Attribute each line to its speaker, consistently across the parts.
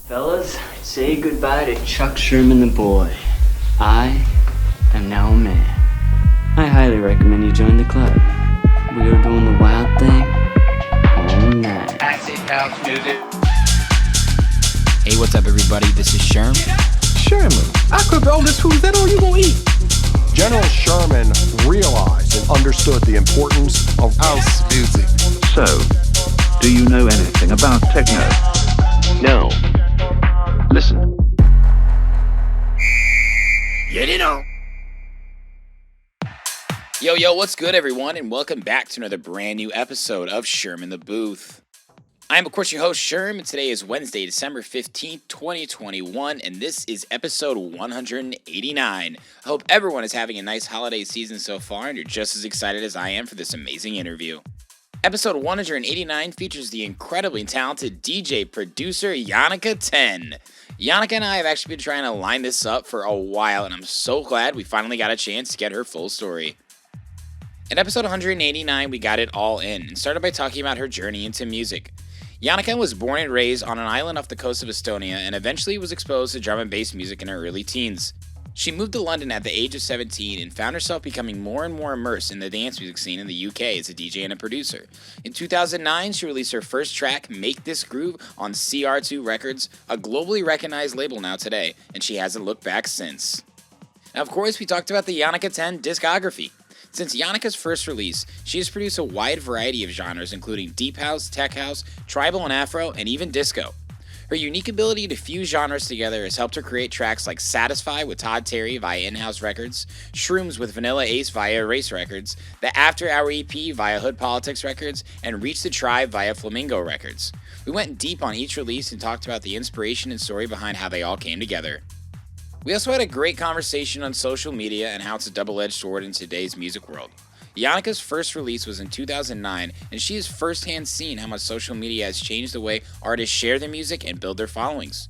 Speaker 1: Fellas, say goodbye to Chuck Sherman the boy. I am now a man. I highly recommend you join the club. We are doing the wild thing all night.
Speaker 2: Acid house music.
Speaker 3: Hey, what's up, everybody? This is Sherm.
Speaker 4: Sherman, I cook all this food. Is that all you gonna eat?
Speaker 5: General Sherman realized and understood the importance of house music.
Speaker 6: So, do you know anything about techno?
Speaker 7: No.
Speaker 6: Listen.
Speaker 3: Get it on. Yo, what's good, everyone, and welcome back to another brand new episode of Sherm in the Booth. I am, of course, your host, Sherm, and today is Wednesday, December 15th, 2021, and this is episode 189. I hope everyone is having a nice holiday season so far, and you're just as excited as I am for this amazing interview. Episode 189 features the incredibly talented DJ producer Janika Tenn. Janika and I have actually been trying to line this up for a while, and I'm so glad we finally got a chance to get her full story. In episode 189, we got it all in, and started by talking about her journey into music. Janika was born and raised on an island off the coast of Estonia, and eventually was exposed to drum and bass music in her early teens. She moved to London at the age of 17 and found herself becoming more and more immersed in the dance music scene in the UK as a DJ and a producer. In 2009, she released her first track, Make This Groove, on CR2 Records, a globally recognized label now today, and she hasn't looked back since. Now, of course, we talked about the Janika Tenn Discography. Since Janika's first release, she has produced a wide variety of genres including deep house, tech house, tribal and afro, and even disco. Her unique ability to fuse genres together has helped her create tracks like Satisfy with Todd Terry via Inhouse Records, Shrooms with Vanilla Ace via Erase Records, the After Hour EP via Hood Politics Records, and Reach the Tribe via Flamingo Records. We went deep on each release and talked about the inspiration and story behind how they all came together. We also had a great conversation on social media and how it's a double-edged sword in today's music world. Janika's first release was in 2009, and she has firsthand seen how much social media has changed the way artists share their music and build their followings.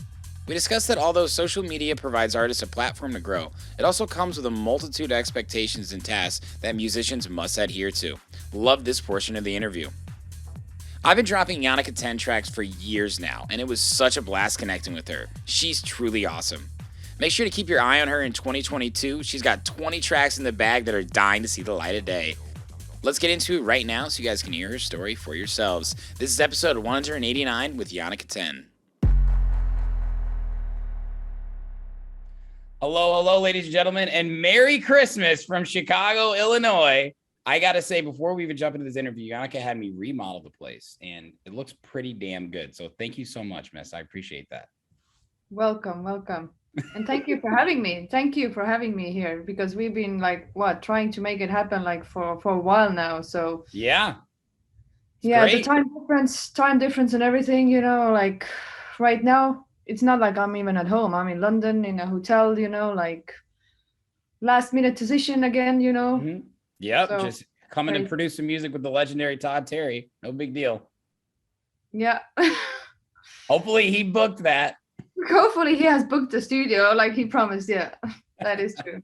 Speaker 3: We discussed that although social media provides artists a platform to grow, it also comes with a multitude of expectations and tasks that musicians must adhere to. Love this portion of the interview. I've been dropping Janika Tenn tracks for years now, and it was such a blast connecting with her. She's truly awesome. Make sure to keep your eye on her in 2022. She's got 20 tracks in the bag that are dying to see the light of day. Let's get into it right now so you guys can hear her story for yourselves. This is episode 189 with Janika Tenn. Hello, ladies and gentlemen, and Merry Christmas from Chicago, Illinois. I gotta say, before we even jump into this interview, Janika had me remodel the place, and it looks pretty damn good. So thank you so much, miss. I appreciate that.
Speaker 8: Welcome. And thank you for having me. Thank you for having me here because we've been trying to make it happen for a while now. So
Speaker 3: yeah,
Speaker 8: great. The time difference and everything, right now, it's not like I'm even at home. I'm in London in a hotel, last minute decision again,
Speaker 3: Mm-hmm. Yep, so, just coming and producing music with the legendary Todd Terry. No big deal.
Speaker 8: Yeah.
Speaker 3: Hopefully he booked that.
Speaker 8: Hopefully he has booked the studio like he promised. Yeah, that is true.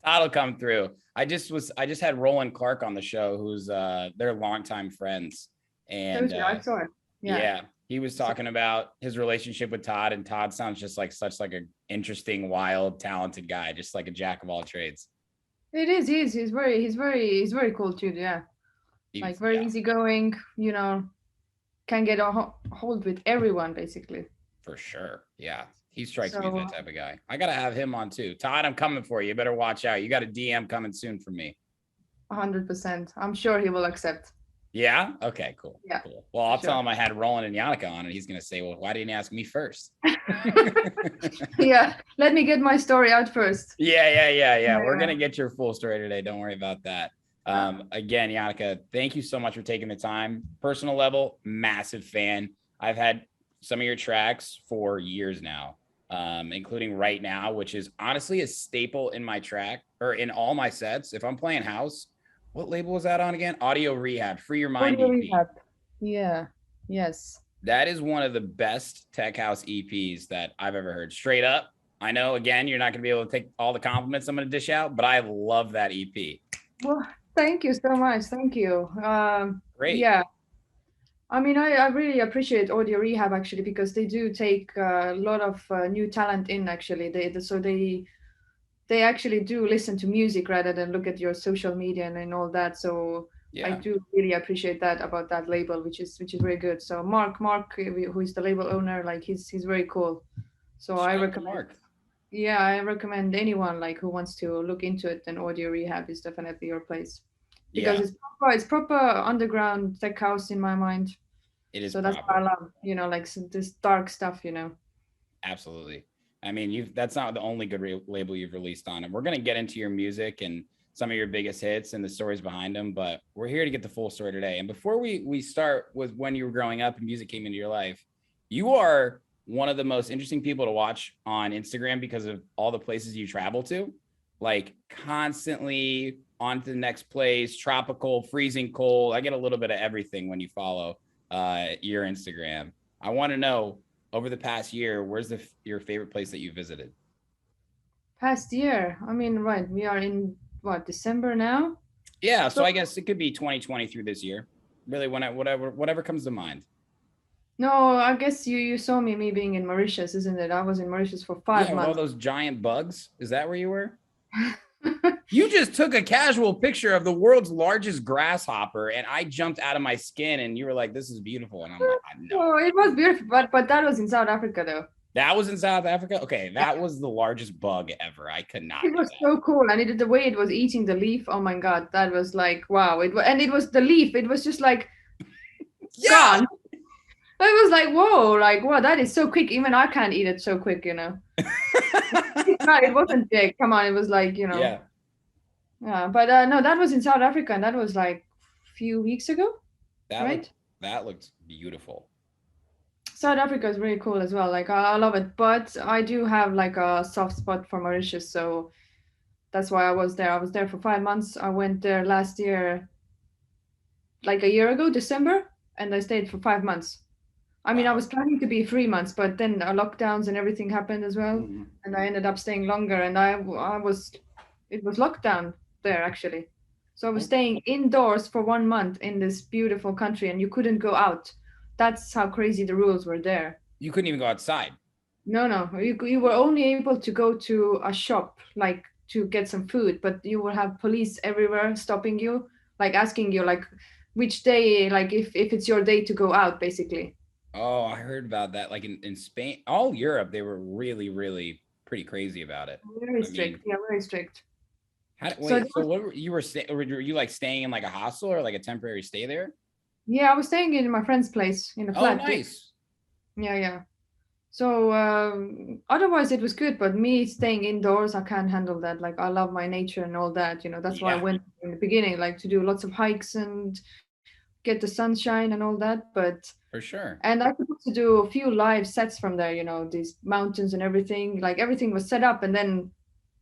Speaker 3: Todd'll come through. I just had Roland Clark on the show, who's they're longtime friends. And
Speaker 8: I saw it.
Speaker 3: Yeah, he was talking about his relationship with Todd, and Todd sounds just like such like an interesting, wild, talented guy, just like a jack of all trades.
Speaker 8: It is. He's very cool too. Yeah, very easygoing. Can get a hold with everyone basically.
Speaker 3: For sure. Yeah. He strikes me as that type of guy. I got to have him on too. Todd, I'm coming for you. You better watch out. You got a DM coming soon from me.
Speaker 8: 100%. I'm sure he will accept.
Speaker 3: Yeah? Okay, cool.
Speaker 8: Yeah.
Speaker 3: Cool. Well, I'll tell him I had Roland and Janika on, and he's going to say, well, why didn't you ask me first?
Speaker 8: Yeah. Let me get my story out first.
Speaker 3: Yeah. We're going to get your full story today. Don't worry about that. Again, Janika, thank you so much for taking the time. Personal level, massive fan. I've had some of your tracks for years now, including Right Now, which is honestly a staple in my track or in all my sets. If I'm playing house, what label was that on again? Audio Rehab, Free Your Mind EP.
Speaker 8: Rehab. Yeah. Yes.
Speaker 3: That is one of the best tech house EPs that I've ever heard. Straight up. I know, again, you're not going to be able to take all the compliments I'm going to dish out, but I love that EP.
Speaker 8: Well, thank you so much. Thank you.
Speaker 3: Great.
Speaker 8: Yeah. I mean, I really appreciate Audio Rehab actually because they do take a lot of new talent in actually. They actually do listen to music rather than look at your social media and all that. So I
Speaker 3: Yeah.
Speaker 8: do really appreciate that about that label, which is very good. So Mark, who is the label owner, like he's very cool. So I
Speaker 3: Shout out to
Speaker 8: recommend.
Speaker 3: Mark.
Speaker 8: Yeah, I recommend anyone like who wants to look into it. Then Audio Rehab is definitely your place because
Speaker 3: Yeah,
Speaker 8: it's proper underground tech house in my mind.
Speaker 3: it is
Speaker 8: So that's what I
Speaker 3: proper.
Speaker 8: love, like this dark stuff.
Speaker 3: Absolutely. I mean, that's not the only good label you've released on, and we're gonna get into your music and some of your biggest hits and the stories behind them. But we're here to get the full story today. And before we start with when you were growing up and music came into your life, you are one of the most interesting people to watch on Instagram because of all the places you travel to, like constantly on to the next place, tropical, freezing cold. I get a little bit of everything when you follow your Instagram. I want to know over the past year, where's your favorite place that you visited?
Speaker 8: Past year, I mean, right? We are in what, December now?
Speaker 3: Yeah, so
Speaker 8: So
Speaker 3: I guess it could be 2020 through this year. Really, whatever comes to mind.
Speaker 8: no, I guess you saw me being in Mauritius, isn't it? I was in Mauritius for five
Speaker 3: Yeah, with all
Speaker 8: months.
Speaker 3: those giant bugs. Is that where you were? You just took a casual picture of the world's largest grasshopper, and I jumped out of my skin, and you were like, "This is beautiful," and I'm like, "No."
Speaker 8: Oh, it was beautiful, but that was in South Africa though.
Speaker 3: That was in South Africa. Okay, that was the largest bug ever. I could not
Speaker 8: It
Speaker 3: do
Speaker 8: was
Speaker 3: that.
Speaker 8: so cool, and the way it was eating the leaf. Oh my god, that was like wow! It was the leaf. It was just like
Speaker 3: Yeah.
Speaker 8: gone. I was like, whoa, like wow, that is so quick. Even I can't eat it so quick. It wasn't big. Come on, it was like
Speaker 3: Yeah.
Speaker 8: Yeah, but no, that was in South Africa, and that was like a few weeks ago,
Speaker 3: That looked
Speaker 8: right?
Speaker 3: that looked beautiful.
Speaker 8: South Africa is really cool as well. Like I love it, but I do have like a soft spot for Mauritius, so that's why I was there. I was there for 5 months. I went there last year, like a year ago, December, and I stayed for 5 months. I mean, I
Speaker 3: Wow.
Speaker 8: was planning to be 3 months, but then lockdowns and everything happened as well,
Speaker 3: Mhm.
Speaker 8: and I ended up staying longer. And it was lockdown there actually, so I was staying indoors for 1 month in this beautiful country, and you couldn't go out. That's how crazy the rules were there.
Speaker 3: You couldn't even go outside.
Speaker 8: No, you were only able to go to a shop like to get some food, but you will have police everywhere stopping you, like asking you like which day, like if it's your day to go out, basically.
Speaker 3: Oh, I heard about that. Like in Spain, all Europe, they were really, really pretty crazy about it.
Speaker 8: Very
Speaker 3: I mean,
Speaker 8: strict, yeah, very strict.
Speaker 3: wait, so what were you like staying in like a hostel or like a temporary stay there?
Speaker 8: Yeah, I was staying in my friend's place in a
Speaker 3: Oh,
Speaker 8: flat.
Speaker 3: nice.
Speaker 8: Yeah. So otherwise it was good, but me staying indoors, I can't handle that. Like I love my nature and all that. That's why I
Speaker 3: Yeah,
Speaker 8: went in the beginning, like to do lots of hikes and get the sunshine and all that.
Speaker 3: for sure.
Speaker 8: And I could also do a few live sets from there. These mountains and everything. Like everything was set up, and then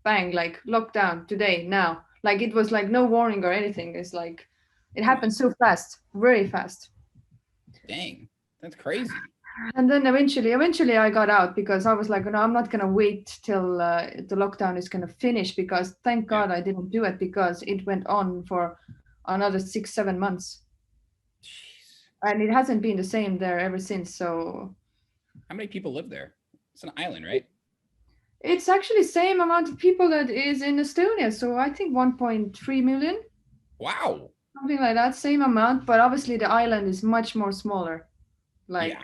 Speaker 8: bang, like lockdown today now. Like it was like no warning or anything. It's like it happened so fast, very fast.
Speaker 3: Dang, that's crazy.
Speaker 8: And then eventually I got out because I was like, no, I'm not gonna wait till the lockdown is gonna finish, because thank
Speaker 3: Yeah.
Speaker 8: God I didn't do it, because it went on for another 6-7 months,
Speaker 3: Jeez.
Speaker 8: and it hasn't been the same there ever since. So
Speaker 3: How many people live there? It's an island, right?
Speaker 8: it's actually same amount of people that is in Estonia. So I think 1.3 million,
Speaker 3: Wow.
Speaker 8: something like that, same amount. But obviously the island is much more smaller, like
Speaker 3: Yeah.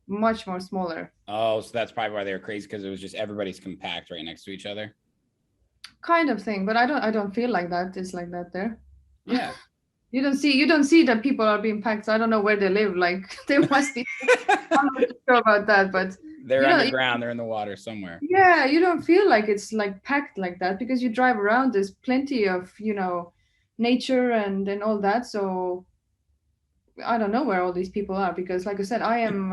Speaker 8: much more smaller.
Speaker 3: Oh, so that's probably why they were crazy, because it was just everybody's compact right next to each other.
Speaker 8: Kind of thing, but I don't feel like that. It's like that there.
Speaker 3: Yeah.
Speaker 8: You don't see that people are being packed. So I don't know where they live. Like they must be. I'm not sure about that, but
Speaker 3: They're
Speaker 8: you know,
Speaker 3: underground. They're in the water somewhere.
Speaker 8: yeah, you don't feel like it's like packed like that because you drive around. There's plenty of nature and all that. So I don't know where all these people are, because, like I said, I am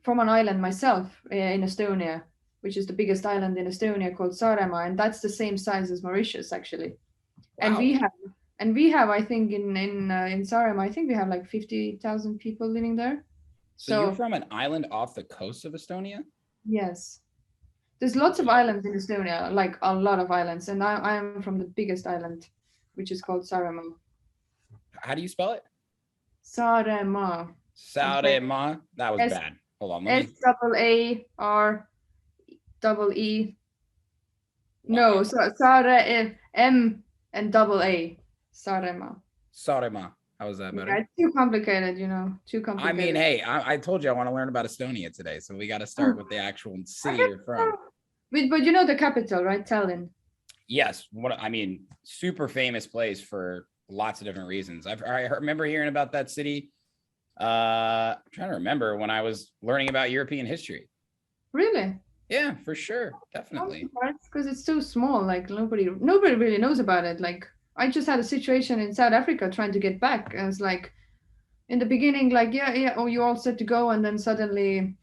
Speaker 8: from an island myself in Estonia, which is the biggest island in Estonia, called Saaremaa, and that's the same size as Mauritius actually. And
Speaker 3: Wow.
Speaker 8: we have, I think, in Saaremaa, I think we have like 50,000 people living there.
Speaker 3: So you're
Speaker 8: So
Speaker 3: from an island off the coast of Estonia?
Speaker 8: yes, there's lots of islands in Estonia, like a lot of islands, and I am from the biggest island, which is called Saaremaa.
Speaker 3: How do you spell it?
Speaker 8: Saaremaa.
Speaker 3: Sarema. That was
Speaker 8: S
Speaker 3: bad. Hold on. Let
Speaker 8: S
Speaker 3: me.
Speaker 8: double A R double E.
Speaker 3: Wow.
Speaker 8: No, so Sare M and double A. Sarema.
Speaker 3: Sarema. How was that better?
Speaker 8: Yeah, it's too complicated, too
Speaker 3: I mean,
Speaker 8: complicated.
Speaker 3: hey, I told you I want to learn about Estonia today, so we got to start with the actual city you're from.
Speaker 8: But you know the capital, right? Tallinn.
Speaker 3: Yes, super famous place for lots of different reasons. I remember hearing about that city. I'm trying to remember when I was learning about European history.
Speaker 8: Really?
Speaker 3: Yeah, for sure, definitely.
Speaker 8: Because it's so small, like nobody really knows about it. Like I just had a situation in South Africa trying to get back, and it's like in the beginning, like yeah, oh, you all set to go, and then suddenly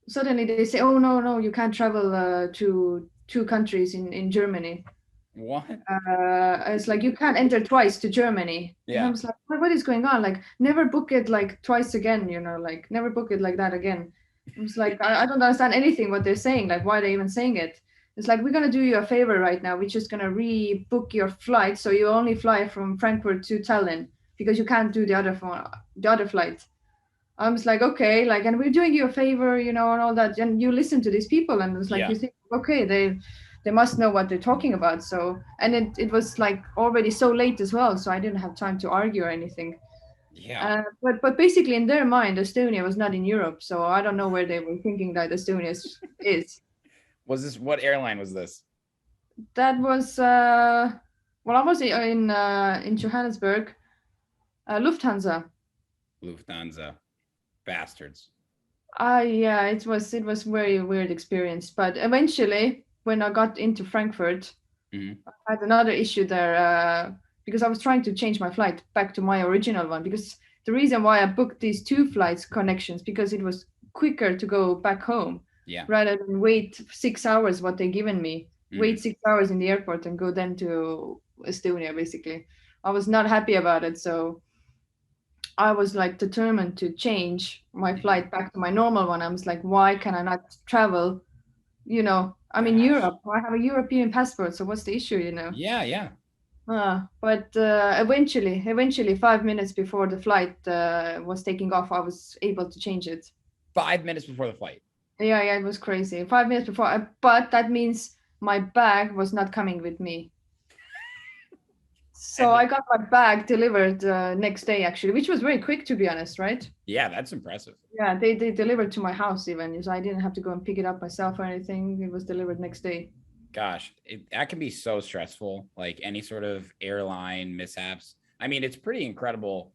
Speaker 8: they say, oh no, you can't travel to two countries in Germany.
Speaker 3: What?
Speaker 8: It's like you can't enter twice to Germany.
Speaker 3: Yeah.
Speaker 8: And I was like, what is going on? Like never book it like twice again, like never book it like that again. I was like, I don't understand anything what they're saying. Like why are they even saying it? It's like, we're gonna do you a favor right now. We're just gonna rebook your flight, so you only fly from Frankfurt to Tallinn because you can't do the other flight. I was like, okay, like, and we're doing you a favor, and all that. And you listen to these people, and it's like, you think, okay, they must know what they're talking about. So, and it was like already so late as well, so I didn't have time to argue or anything.
Speaker 3: Yeah.
Speaker 8: But basically, in their mind, Estonia was not in Europe, so I don't know where they were thinking that Estonia is.
Speaker 3: What airline was this?
Speaker 8: That was I was in Johannesburg, Lufthansa.
Speaker 3: Lufthansa. Bastards.
Speaker 8: Yeah, it was very weird experience. But eventually, when I got into Frankfurt, I had another issue there because I was trying to change my flight back to my original one. Because the reason why I booked these two flights connections, because it was quicker to go back home rather than wait 6 hours what they given me. Wait 6 hours in the airport and go then to Estonia. Basically, I was not happy about it, so I was like determined to change my flight back to my normal one. I was like, why can I not travel? I'm in Europe. I have a European passport, so what's the issue?
Speaker 3: Yeah.
Speaker 8: But eventually, 5 minutes before the flight was taking off, I was able to change it.
Speaker 3: 5 minutes before the flight.
Speaker 8: Yeah, it was crazy. 5 minutes before, but that means my bag was not coming with me. So I got my bag delivered next day, actually, which was very quick, to be honest, right?
Speaker 3: Yeah, that's impressive.
Speaker 8: Yeah, they delivered to my house even, so I didn't have to go and pick it up myself or anything. It was delivered next day.
Speaker 3: Gosh, that can be so stressful, like any sort of airline mishaps. I mean, it's pretty incredible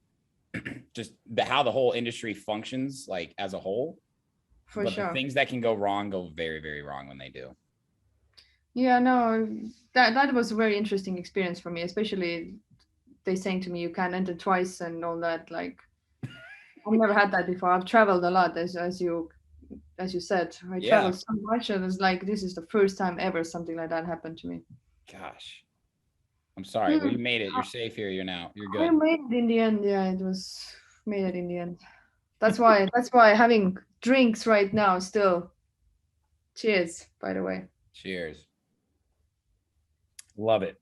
Speaker 3: just how the whole industry functions, like as a whole.
Speaker 8: For sure.
Speaker 3: The things that can go wrong go very, very wrong when they do.
Speaker 8: Yeah, no, that was a very interesting experience for me, especially they saying to me you can't enter twice and all that. Like, I've never had that before. I've traveled a lot, as you said. I traveled so much, and it's like this is the first time ever something like that happened to me.
Speaker 3: Gosh, I'm sorry. Well, you made it. You're safe here. You're good.
Speaker 8: I made it in the end. Yeah, it was made it in the end. That's why having drinks right now still. Cheers, by the way.
Speaker 3: Cheers. Love it.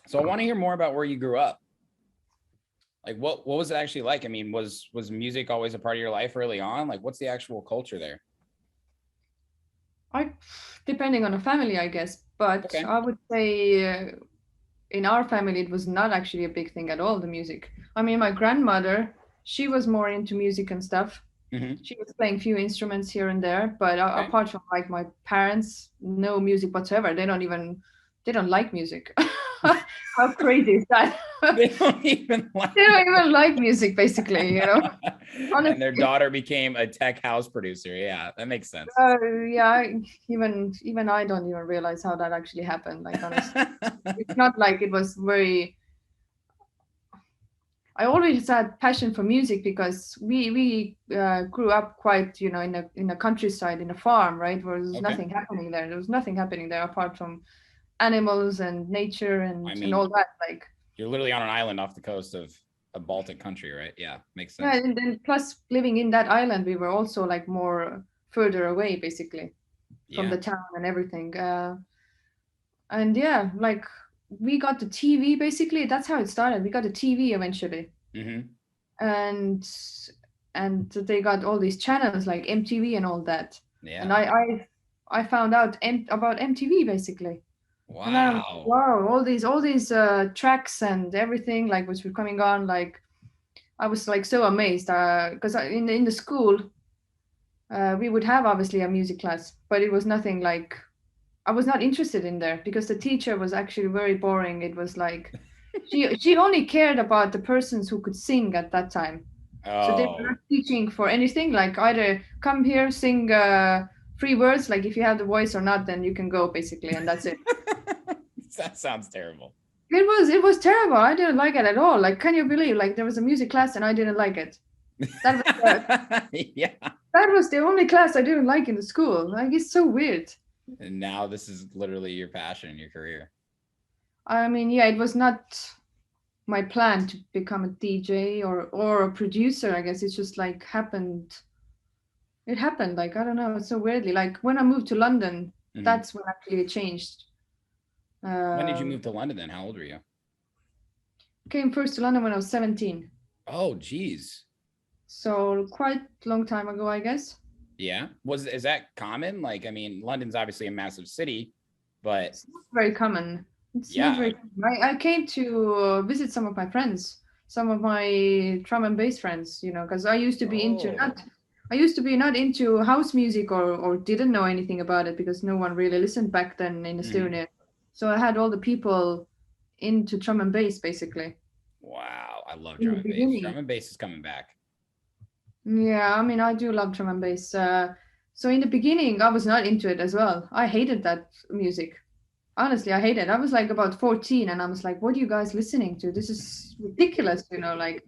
Speaker 3: So I want to hear more about where you grew up. Like what was it actually like? I mean, was music always a part of your life early on? Like what's the actual culture there?
Speaker 8: Depending on the family, I guess. But okay. I would say in our family, it was not actually a big thing at all, the music. I mean, my grandmother, she was more into music and stuff. She was playing a few instruments here and there, but apart from like my parents, no music whatsoever. They don't like music. How crazy is that?
Speaker 3: They don't even
Speaker 8: like music, basically,
Speaker 3: Honestly. And their daughter became a tech house producer. Yeah, that makes sense.
Speaker 8: Yeah, even I don't even realize how that actually happened. Like, honestly, it's not like it was very. I always had passion for music because we grew up quite, in a countryside, in a farm, right, where there's nothing happening there. There was nothing happening there apart from animals and nature and all that. Like,
Speaker 3: you're literally on an island off the coast of a Baltic country, right? Yeah, makes sense.
Speaker 8: Yeah, and then plus living in that island, we were also like more further away, basically, from the town and everything. And yeah, like we got the TV, basically. That's how it started. We got the TV eventually. and they got all these channels like MTV and all that.
Speaker 3: Yeah.
Speaker 8: And I found out about MTV basically. And then
Speaker 3: Wow.
Speaker 8: wow, all these tracks and everything like which were coming on, like I was like so amazed because in the school we would have obviously a music class, but it was nothing like I was not interested in there because the teacher was actually very boring. It was like she only cared about the persons who could sing at that time. So they were
Speaker 3: Oh,
Speaker 8: not teaching for anything, like either come here, sing 3 words, like if you have the voice or not, then you can go basically, and that's it.
Speaker 3: that sounds terrible.
Speaker 8: It was terrible. I didn't like it at all. Like, can you believe? Like, there was a music class and I didn't like it. That was
Speaker 3: Yeah.
Speaker 8: that was the only class I didn't like in the school. Like, it's so weird.
Speaker 3: And now this is literally your passion, your career.
Speaker 8: I mean, yeah, it was not my plan to become a DJ or a producer. I guess it's just like happened. It happened. Like, I don't know. It's so weirdly. Like when I moved to London,
Speaker 3: Mhm.
Speaker 8: that's when actually it changed.
Speaker 3: When did you move to London then? How old were you?
Speaker 8: Came first to London when I was 17.
Speaker 3: Oh, geez.
Speaker 8: So quite long time ago, I guess.
Speaker 3: Yeah. Is that common? Like, I mean, London's obviously a massive city, but
Speaker 8: It's not very common. It's
Speaker 3: yeah.
Speaker 8: not very common. I came to visit some of my friends, some of my drum and bass friends, because I used to be not into house music or didn't know anything about it because no one really listened back then in Estonia. So I had all the people into drum and bass basically.
Speaker 3: Wow. I love
Speaker 8: In the
Speaker 3: drum and bass.
Speaker 8: beginning.
Speaker 3: Drum and bass is coming back.
Speaker 8: Yeah, I mean, I do love drum and bass. So in the beginning, I was not into it as well. I hated that music. Honestly, I hated it. I was like about 14 and I was like, what are you guys listening to? This is ridiculous, like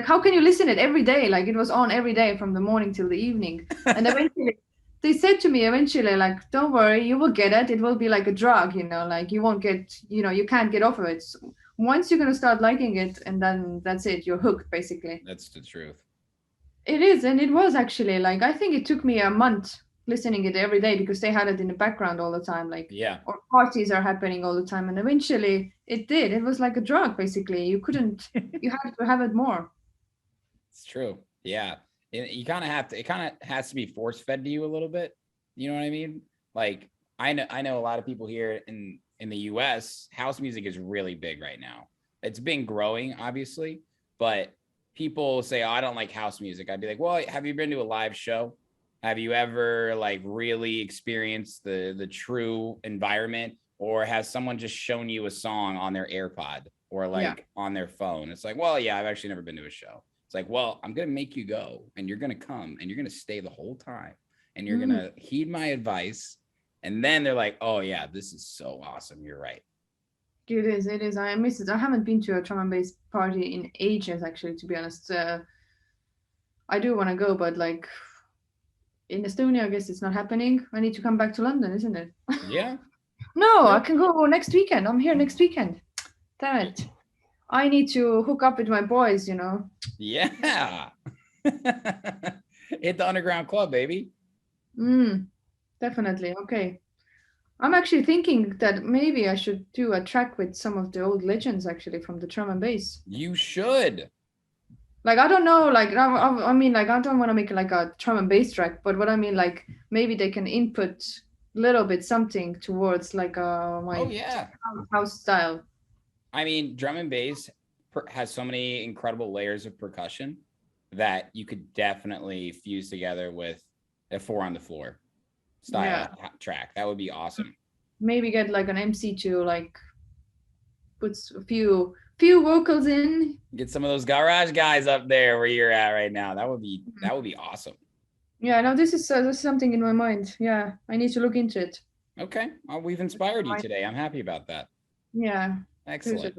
Speaker 8: how can you listen it every day? Like it was on every day from the morning till the evening. And eventually they said to me like, don't worry, you will get it. It will be like a drug, like you won't get, you can't get off of it. So once you're going to start liking it and then that's it, you're hooked basically.
Speaker 3: That's the truth.
Speaker 8: It is, and it was actually like I think it took me a month listening it every day because they had it in the background all the time, like
Speaker 3: Yeah.
Speaker 8: or parties are happening all the time, and eventually it did. It was like a drug, basically. You couldn't, you had to have it more.
Speaker 3: It's true. Yeah. You kind of have to, it kind of has to be force fed to you a little bit. You know what I mean? Like I know a lot of people here in the US, house music is really big right now. It's been growing, obviously, but people say, oh, I don't like house music. I'd be like, well, have you been to a live show? Have you ever like really experienced the true environment, or has someone just shown you a song on their AirPod or like on their phone? It's like, well, yeah, I've actually never been to a show. It's like, well, I'm going to make you go and you're going to come and you're going to stay the whole time and you're going to heed my advice. And then they're like, oh yeah, this is so awesome. You're right.
Speaker 8: It is. I miss it. I haven't been to a drum and bass party in ages, actually, to be honest. I do want to go, but like in Estonia, I guess it's not happening. I need to come back to London, isn't it?
Speaker 3: Yeah.
Speaker 8: No, I can go next weekend. I'm here next weekend. Damn it. I need to hook up with my boys,
Speaker 3: Yeah. Hit the underground club, baby.
Speaker 8: Definitely. Okay. I'm actually thinking that maybe I should do a track with some of the old legends actually from the drum and bass.
Speaker 3: You should.
Speaker 8: Like, I don't know, like, I mean, like, I don't want to make like a drum and bass track, but what I mean, like, maybe they can input a little bit something towards like my house style.
Speaker 3: I mean, drum and bass has so many incredible layers of percussion that you could definitely fuse together with a 4 on the floor style track. That would be awesome.
Speaker 8: Maybe get like an MC to like put a few vocals in.
Speaker 3: Get some of those garage guys up there where you're at right now. That would be awesome.
Speaker 8: Yeah, no, this is something in my mind. Yeah, I need to look into it.
Speaker 3: Okay, well, we've inspired you today. I'm happy about that.
Speaker 8: Yeah.
Speaker 3: Excellent.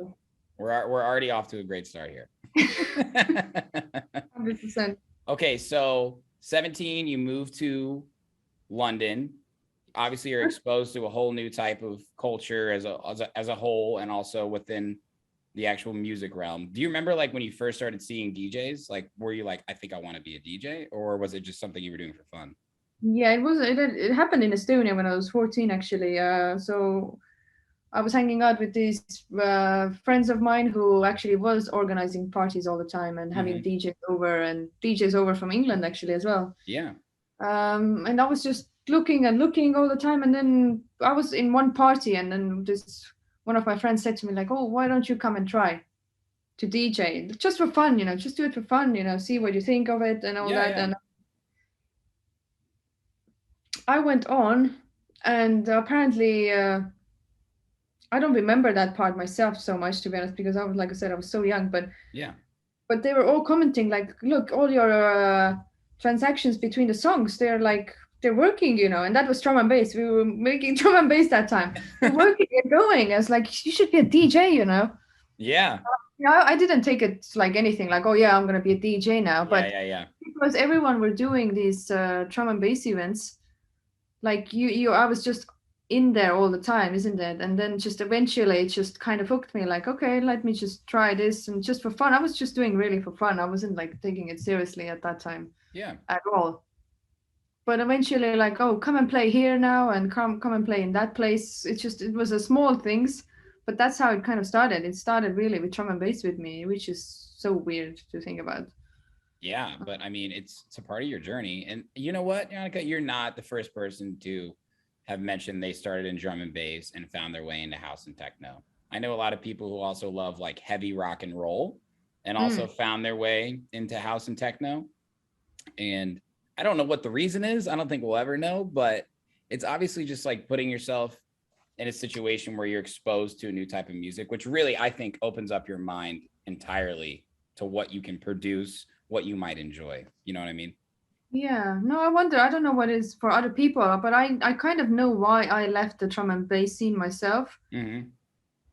Speaker 3: We're already off to a great start here.
Speaker 8: 100%.
Speaker 3: Okay, so 17, you moved to London. Obviously, you're exposed to a whole new type of culture as a whole, and also within the actual music realm. Do you remember like when you first started seeing DJs? Like, were you like, I think I want to be a DJ, or was it just something you were doing for fun?
Speaker 8: Yeah, it happened in Estonia when I was 14, actually. So I was hanging out with these friends of mine who actually was organizing parties all the time and having DJs over from England actually as well.
Speaker 3: Yeah.
Speaker 8: And I was just looking all the time, and then I was in one party, and then one of my friends said to me like, "Oh, why don't you come and try to DJ just for fun? Just do it for fun. See what you think of it and all that."
Speaker 3: Yeah.
Speaker 8: And I went on, and apparently. I don't remember that part myself so much, to be honest, because like I said, I was so young. But they were all commenting like, "Look, all your transactions between the songs, they're working, and that was drum and bass. We were making drum and bass that time. They're working and going. I was like, you should be a DJ,
Speaker 3: Yeah.
Speaker 8: I didn't take it like anything like, oh yeah, I'm gonna be a DJ now. But because everyone were doing these drum and bass events, like I was just in there all the time, isn't it? And then just eventually it just kind of hooked me like, okay, let me just try this, and just for fun. I was just doing really for fun. I wasn't like taking it seriously at that time at all. But eventually like, oh, come and play here now, and come and play in that place. It was a small things, but that's how it kind of started. It started really with drum and bass with me, which is so weird to think about.
Speaker 3: Yeah, but I mean, it's a part of your journey. And you know what, Janika, you're not the first person to have mentioned they started in drum and bass and found their way into house and techno. I know a lot of people who also love like heavy rock and roll and also found their way into house and techno. And I don't know what the reason is. I don't think we'll ever know, but it's obviously just like putting yourself in a situation where you're exposed to a new type of music, which really, I think, opens up your mind entirely to what you can produce, what you might enjoy. You know what I mean?
Speaker 8: Yeah, no, I don't know what it is for other people, but I kind of know why I left the drum and bass scene myself.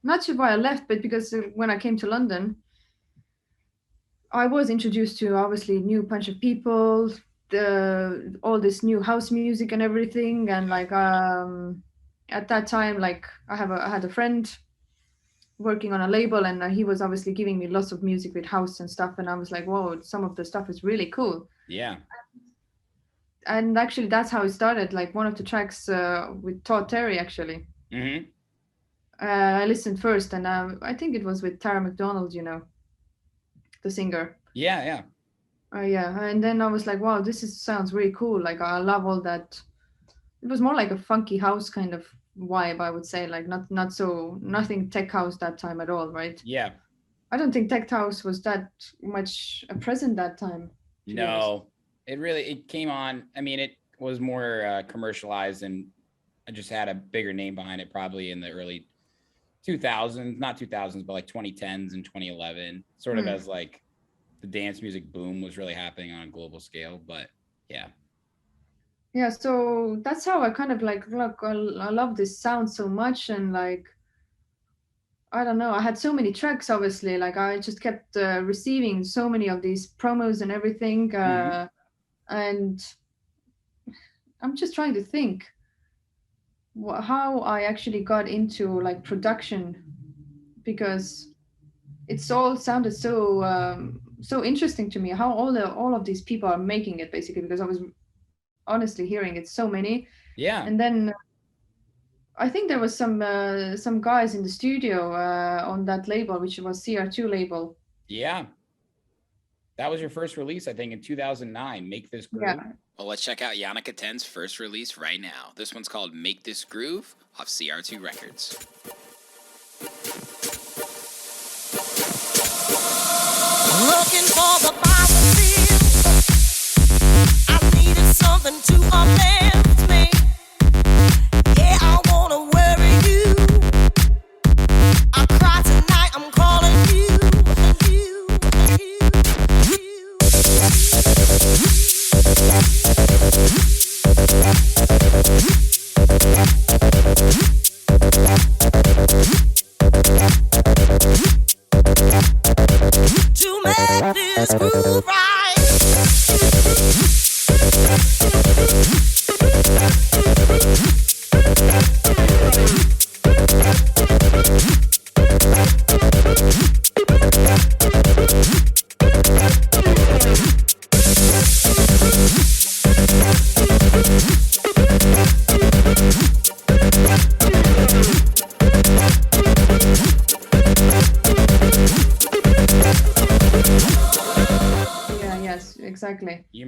Speaker 8: Not sure why I left, but because when I came to London, I was introduced to obviously new bunch of people, all this new house music and everything. And like at that time, like I had a friend working on a label, and he was obviously giving me lots of music with house and stuff. And I was like, whoa, some of the stuff is really cool.
Speaker 3: Yeah.
Speaker 8: And actually that's how it started, like one of the tracks with Todd Terry actually. I listened first, and I think it was with Tara McDonald, the singer.
Speaker 3: Yeah.
Speaker 8: And then I was like, wow, sounds really cool. Like I love all that. It was more like a funky house kind of vibe, I would say, like nothing tech house that time at all, right?
Speaker 3: Yeah.
Speaker 8: I don't think tech house was that much present that time.
Speaker 3: No. It came on. I mean, it was more commercialized, and I just had a bigger name behind it probably in the early 2000s, not 2000s, but like 2010s and 2011, sort of as like the dance music boom was really happening on a global scale. But yeah,
Speaker 8: so that's how I kind of like, look, I love this sound so much. And like, I don't know, I had so many tracks, obviously, like I just kept receiving so many of these promos and everything. And I'm just trying to think how I actually got into like production, because it's all sounded so interesting to me, how all of these people are making it, basically, because I was honestly hearing it so many.
Speaker 3: Yeah.
Speaker 8: And then I think there was some guys in the studio on that label, which was CR2 label.
Speaker 3: Yeah. That was your first release, I think, in 2009, Make This Groove.
Speaker 8: Yeah.
Speaker 3: Well, let's check out Janika Tenn's first release right now. This one's called Make This Groove off CR2 Records.
Speaker 2: Looking for the positive, I needed something to uplift me. Yeah, I wanna worry you. I cry tonight, I'm calling you. To make this groove right.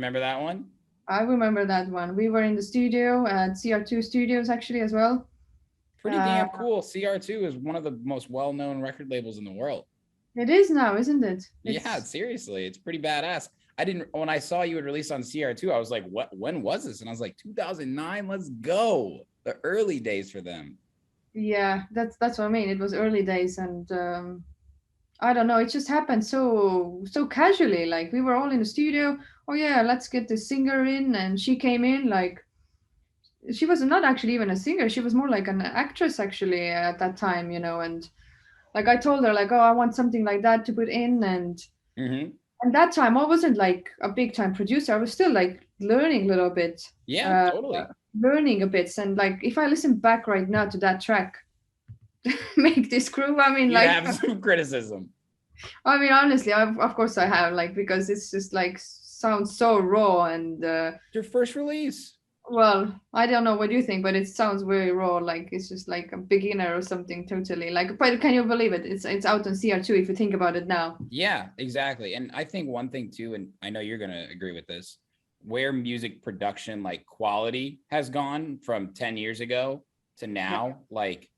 Speaker 3: remember that one?
Speaker 8: I remember that one. We were in the studio at CR2 Studios actually as well.
Speaker 3: Pretty damn cool. CR2 is one of the most well-known record labels in the world.
Speaker 8: It is now, isn't it?
Speaker 3: Yeah, seriously, it's pretty badass. When I saw you had released on CR2, I was like, what? When was this? And I was like, 2009. Let's go. The early days for them.
Speaker 8: Yeah, that's what I mean. It was early days, and I don't know. It just happened so casually. Like we were all in the studio. Oh yeah, let's get the singer in, and she came in. Like she was not actually even a singer. She was more like an actress actually at that time, you know. And like I told her, like, oh, I want something like that to put in, and and that time I wasn't like a big time producer. I was still like learning a little bit.
Speaker 3: Yeah, totally.
Speaker 8: Learning a bit, and like if I listen back right now to that track, Make This Groove, I mean,
Speaker 3: you
Speaker 8: like
Speaker 3: have some criticism.
Speaker 8: I mean, honestly, of course I have, like, because it's just like sounds so raw and
Speaker 3: your first release.
Speaker 8: Well, I don't know what you think, but it sounds very raw, like it's just like a beginner or something totally. Like, but can you believe it? It's out on CR2 if you think about it now.
Speaker 3: Yeah, exactly. And I think one thing too, and I know you're gonna agree with this, where music production like quality has gone from 10 years ago to now, like,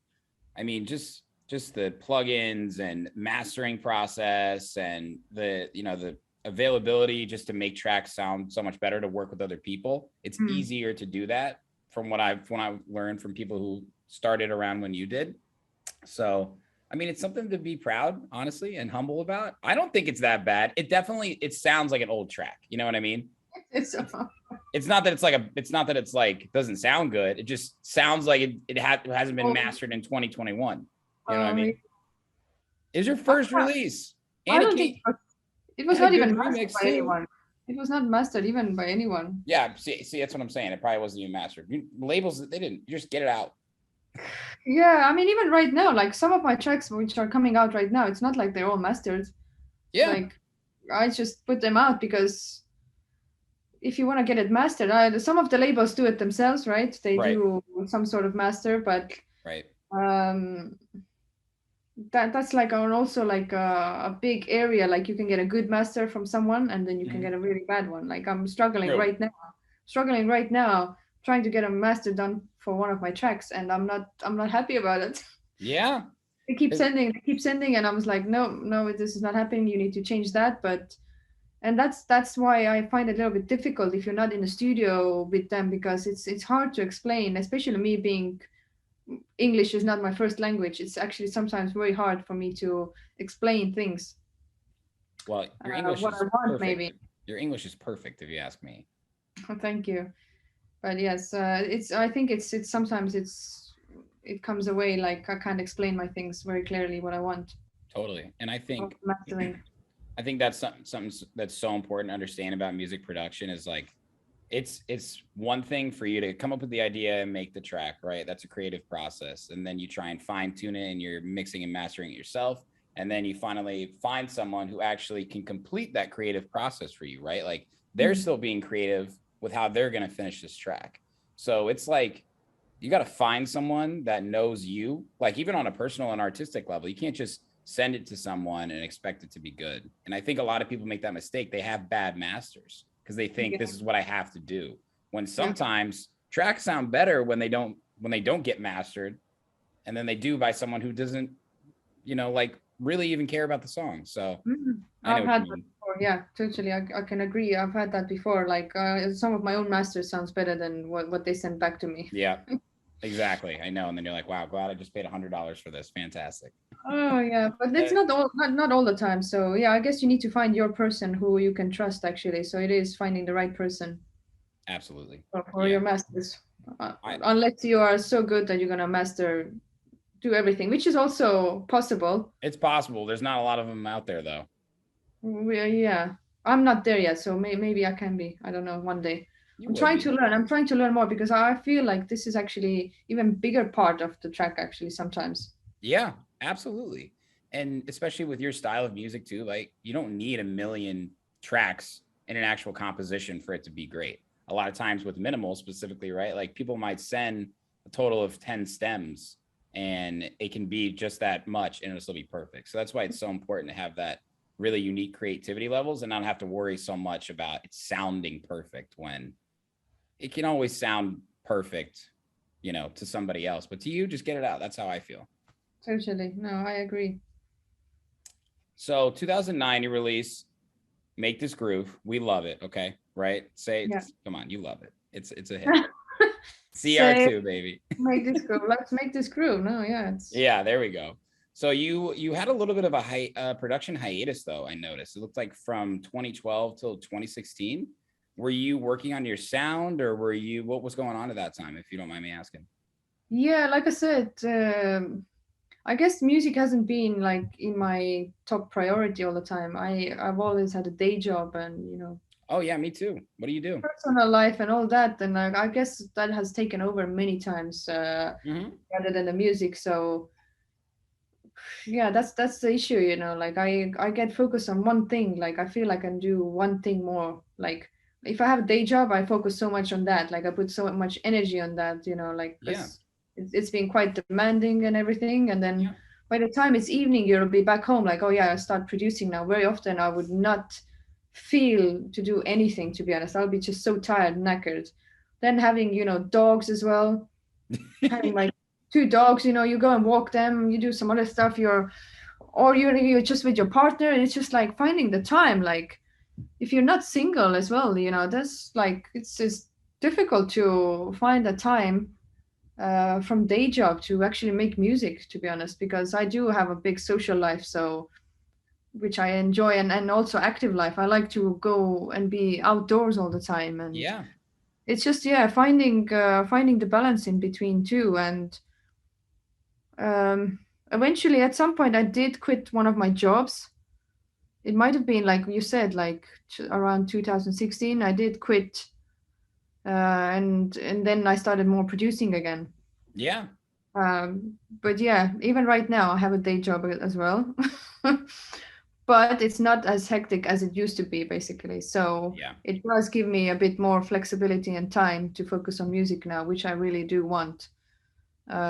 Speaker 3: I mean, just the plugins and mastering process and the availability just to make tracks sound so much better to work with other people. It's easier to do that from when I've learned from people who started around when you did. So, I mean, it's something to be proud, honestly, and humble about. I don't think it's that bad. It sounds like an old track. You know what I mean? It's not that it's like doesn't sound good. It just sounds like it hasn't been mastered in 2021. You know what I mean? It's your first release.
Speaker 8: I don't think it was not even mastered by anyone. It was not mastered even by anyone.
Speaker 3: Yeah, see, that's what I'm saying. It probably wasn't even mastered. Labels, they didn't. You just get it out.
Speaker 8: Yeah, I mean, even right now, like some of my tracks which are coming out right now, it's not like they're all mastered.
Speaker 3: Yeah.
Speaker 8: Like I just put them out because if you want to get it mastered, some of the labels do it themselves, right? They do some sort of master, but that's like also like a big area. Like you can get a good master from someone, and then you can get a really bad one. Like I'm struggling right now, trying to get a master done for one of my tracks, and I'm not happy about it.
Speaker 3: Yeah.
Speaker 8: They keep sending, and I was like, no, this is not happening. You need to change that, and that's why I find it a little bit difficult if you're not in the studio with them, because it's hard to explain, especially me being English is not my first language. It's actually sometimes very hard for me to explain things.
Speaker 3: Well, your English is perfect. Maybe. Your English is perfect, if you ask me.
Speaker 8: Thank you. But yes, I think it's sometimes it comes away like I can't explain my things very clearly what I want.
Speaker 3: Totally. And I think that's something that's so important to understand about music production is like, it's one thing for you to come up with the idea and make the track, right? That's a creative process. And then you try and fine tune it and you're mixing and mastering it yourself. And then you finally find someone who actually can complete that creative process for you, right? Like they're still being creative with how they're going to finish this track. So it's like, you got to find someone that knows you, like even on a personal and artistic level. You can't just send it to someone and expect it to be good. And I think a lot of people make that mistake. They have bad masters because they think this is what I have to do. When sometimes tracks sound better when they don't get mastered, and then they do by someone who doesn't, like really even care about the song. So
Speaker 8: I've had that before. Yeah, totally. I can agree. I've had that before. Like some of my own masters sounds better than what they send back to me.
Speaker 3: Yeah. Exactly. I know. And then you're like, wow, glad I just paid $100 for this. Fantastic.
Speaker 8: Oh yeah, but it's not all the time. So yeah, I guess you need to find your person who you can trust actually. So it is finding the right person.
Speaker 3: Absolutely.
Speaker 8: For your masters. Unless you are so good that you're going to do everything, which is also possible.
Speaker 3: It's possible. There's not a lot of them out there though.
Speaker 8: Yeah. I'm not there yet. So maybe I can be. I don't know, one day. I'm trying to learn more because I feel like this is actually even bigger part of the track actually sometimes.
Speaker 3: Yeah, absolutely. And especially with your style of music too, like you don't need 1 million tracks in an actual composition for it to be great. A lot of times with minimal specifically, right? Like people might send a total of 10 stems and it can be just that much and it'll still be perfect. So that's why it's so important to have that really unique creativity levels and not have to worry so much about it sounding perfect when it can always sound perfect, you know, to somebody else, but to you, just get it out. That's how I feel.
Speaker 8: Totally. No, I agree.
Speaker 3: So 2009, you release Make This Groove. We love it. Okay. Right. Say,
Speaker 8: Yeah.
Speaker 3: come on. You love it. It's a hit.
Speaker 8: Say,
Speaker 3: CR2, baby.
Speaker 8: make this groove. Let's make this groove. No, yeah, it's
Speaker 3: Yeah, there we go. So you had a little bit of a production hiatus, though. I noticed it looked like from 2012 till 2016. Were you working on your sound, or what was going on at that time, if you don't mind me asking?
Speaker 8: yeah. Like I said, I guess music hasn't been like in my top priority all the time. I've always had a day job and
Speaker 3: Oh yeah, me too. What do you do?
Speaker 8: personal life and all that, and I guess that has taken over many times
Speaker 3: Mm-hmm.
Speaker 8: rather than the music. So yeah, that's the issue. Like I get focused on one thing. Like I feel like I can do one thing more. Like if I have a day job, I focus so much on that. Like I put so much energy on that. Like
Speaker 3: Yeah.
Speaker 8: because it's been quite demanding and everything. And then
Speaker 3: Yeah.
Speaker 8: by the time it's evening, you'll be back home. Like, oh yeah, I start producing now. Very often I would not feel to do anything. To be honest, I'll be just so tired, knackered. Then having dogs as well, having like two dogs, you go and walk them, you do some other stuff, or you're just with your partner, and it's just like finding the time. Like if you're not single as well, that's like it's difficult to find the time from day job to actually make music, to be honest, because I do have a big social life, so which I enjoy, and also active life. I like to go and be outdoors all the time, and
Speaker 3: Yeah.
Speaker 8: it's just finding the balance in between too. And eventually at some point I did quit one of my jobs. It might have been like you said, like around 2016 I did quit, and then I started more producing again.
Speaker 3: Yeah.
Speaker 8: But yeah, even right now I have a day job as well. But it's not as hectic as it used to be, basically. So
Speaker 3: Yeah.
Speaker 8: it does give me a bit more flexibility and time to focus on music now, which I really do want.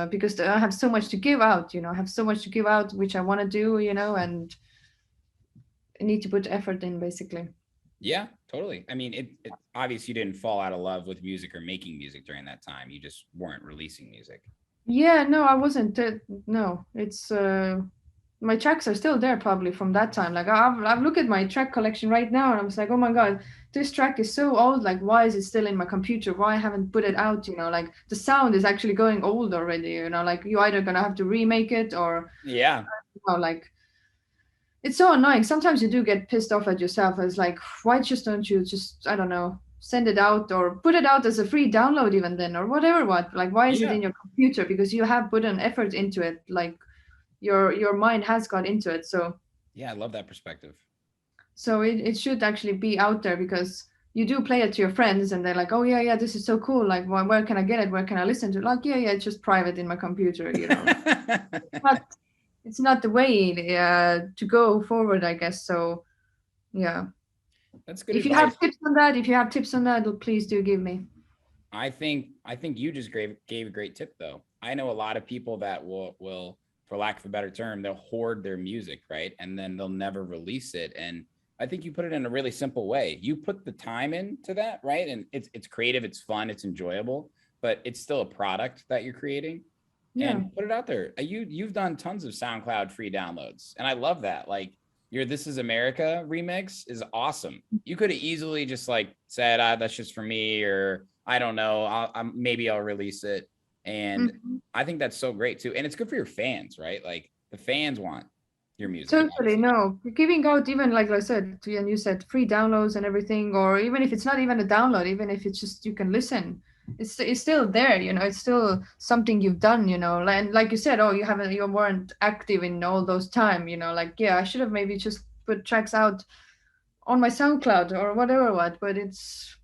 Speaker 8: Because I have so much to give out, I have so much to give out, which I want to do, and I need to put effort in, basically.
Speaker 3: Yeah, totally. I mean, it obviously you didn't fall out of love with music or making music during that time. You just weren't releasing music.
Speaker 8: Yeah, no, I wasn't. No, it's my tracks are still there probably from that time. Like I've looked at my track collection right now, and I'm just like, oh my god, this track is so old. Like, why is it still in my computer? Why I haven't put it out? Like the sound is actually going old already. Like you either gonna have to remake it or
Speaker 3: Yeah.
Speaker 8: like it's so annoying. Sometimes you do get pissed off at yourself. It's like, why just don't you just, I don't know, send it out or put it out as a free download even then, or whatever. Like, why is it
Speaker 3: Yeah.
Speaker 8: in your computer? Because you have put an effort into it. Like your mind has got into it. So
Speaker 3: Yeah, I love that perspective.
Speaker 8: it should actually be out there, because you do play it to your friends and they're like, oh yeah, this is so cool. Like, where can I get it? Where can I listen to it? Like, yeah, it's just private in my computer, But it's not the way to go forward, I guess. So yeah,
Speaker 3: That's good
Speaker 8: if you
Speaker 3: advice.
Speaker 8: have tips on that, please do give me.
Speaker 3: I think you just gave a great tip, though. I know a lot of people that will, for lack of a better term, they'll hoard their music, right? And then they'll never release it. And I think you put it in a really simple way. You put the time into that, right? And it's creative, it's fun, it's enjoyable, but it's still a product that you're creating.
Speaker 8: Yeah.
Speaker 3: And put it out there. You've done tons of SoundCloud free downloads, and I love that. Like your "This Is America" remix is awesome. You could have easily just like said, "That's just for me," or I don't know, maybe I'll release it. And I think that's so great too, and it's good for your fans, right? Like the fans want your music.
Speaker 8: Totally, no. Giving out, even like I said, and you said free downloads and everything, or even if it's not even a download, even if it's just you can listen, it's still there, it's still something you've done, and like you said, oh, you weren't active in all those time, like, yeah, I should have maybe just put tracks out on my SoundCloud or whatever, but it's,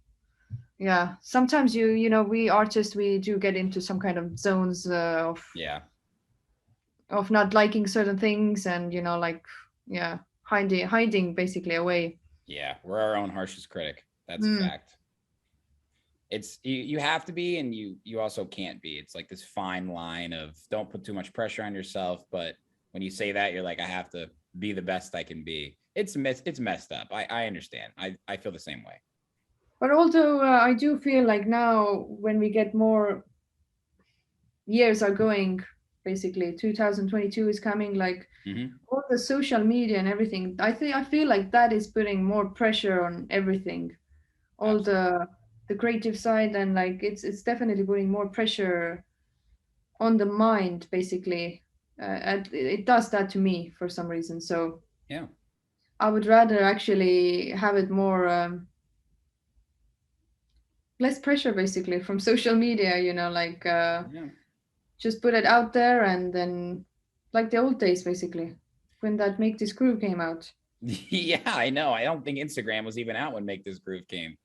Speaker 8: yeah, sometimes we artists, we do get into some kind of zones of not liking certain things, and like, yeah, hiding basically away.
Speaker 3: Yeah, we're our own harshest critic. That's a fact. It's you have to be, and you also can't be. It's like this fine line of don't put too much pressure on yourself, but when you say that, you're like, I have to be the best I can be. it's messed up. I understand. I feel the same way.
Speaker 8: But although I do feel like now when we get more years are going, basically 2022 is coming, like all the social media and everything, I feel like that is putting more pressure on everything, all the creative side, and like it's definitely putting more pressure on the mind, basically. And it does that to me for some reason. So
Speaker 3: yeah,
Speaker 8: I would rather actually have it more less pressure, basically, from social media, like just put it out there, and then like the old days, basically, when that Make This Groove came out.
Speaker 3: Yeah, I know. I don't think Instagram was even out when Make This Groove came.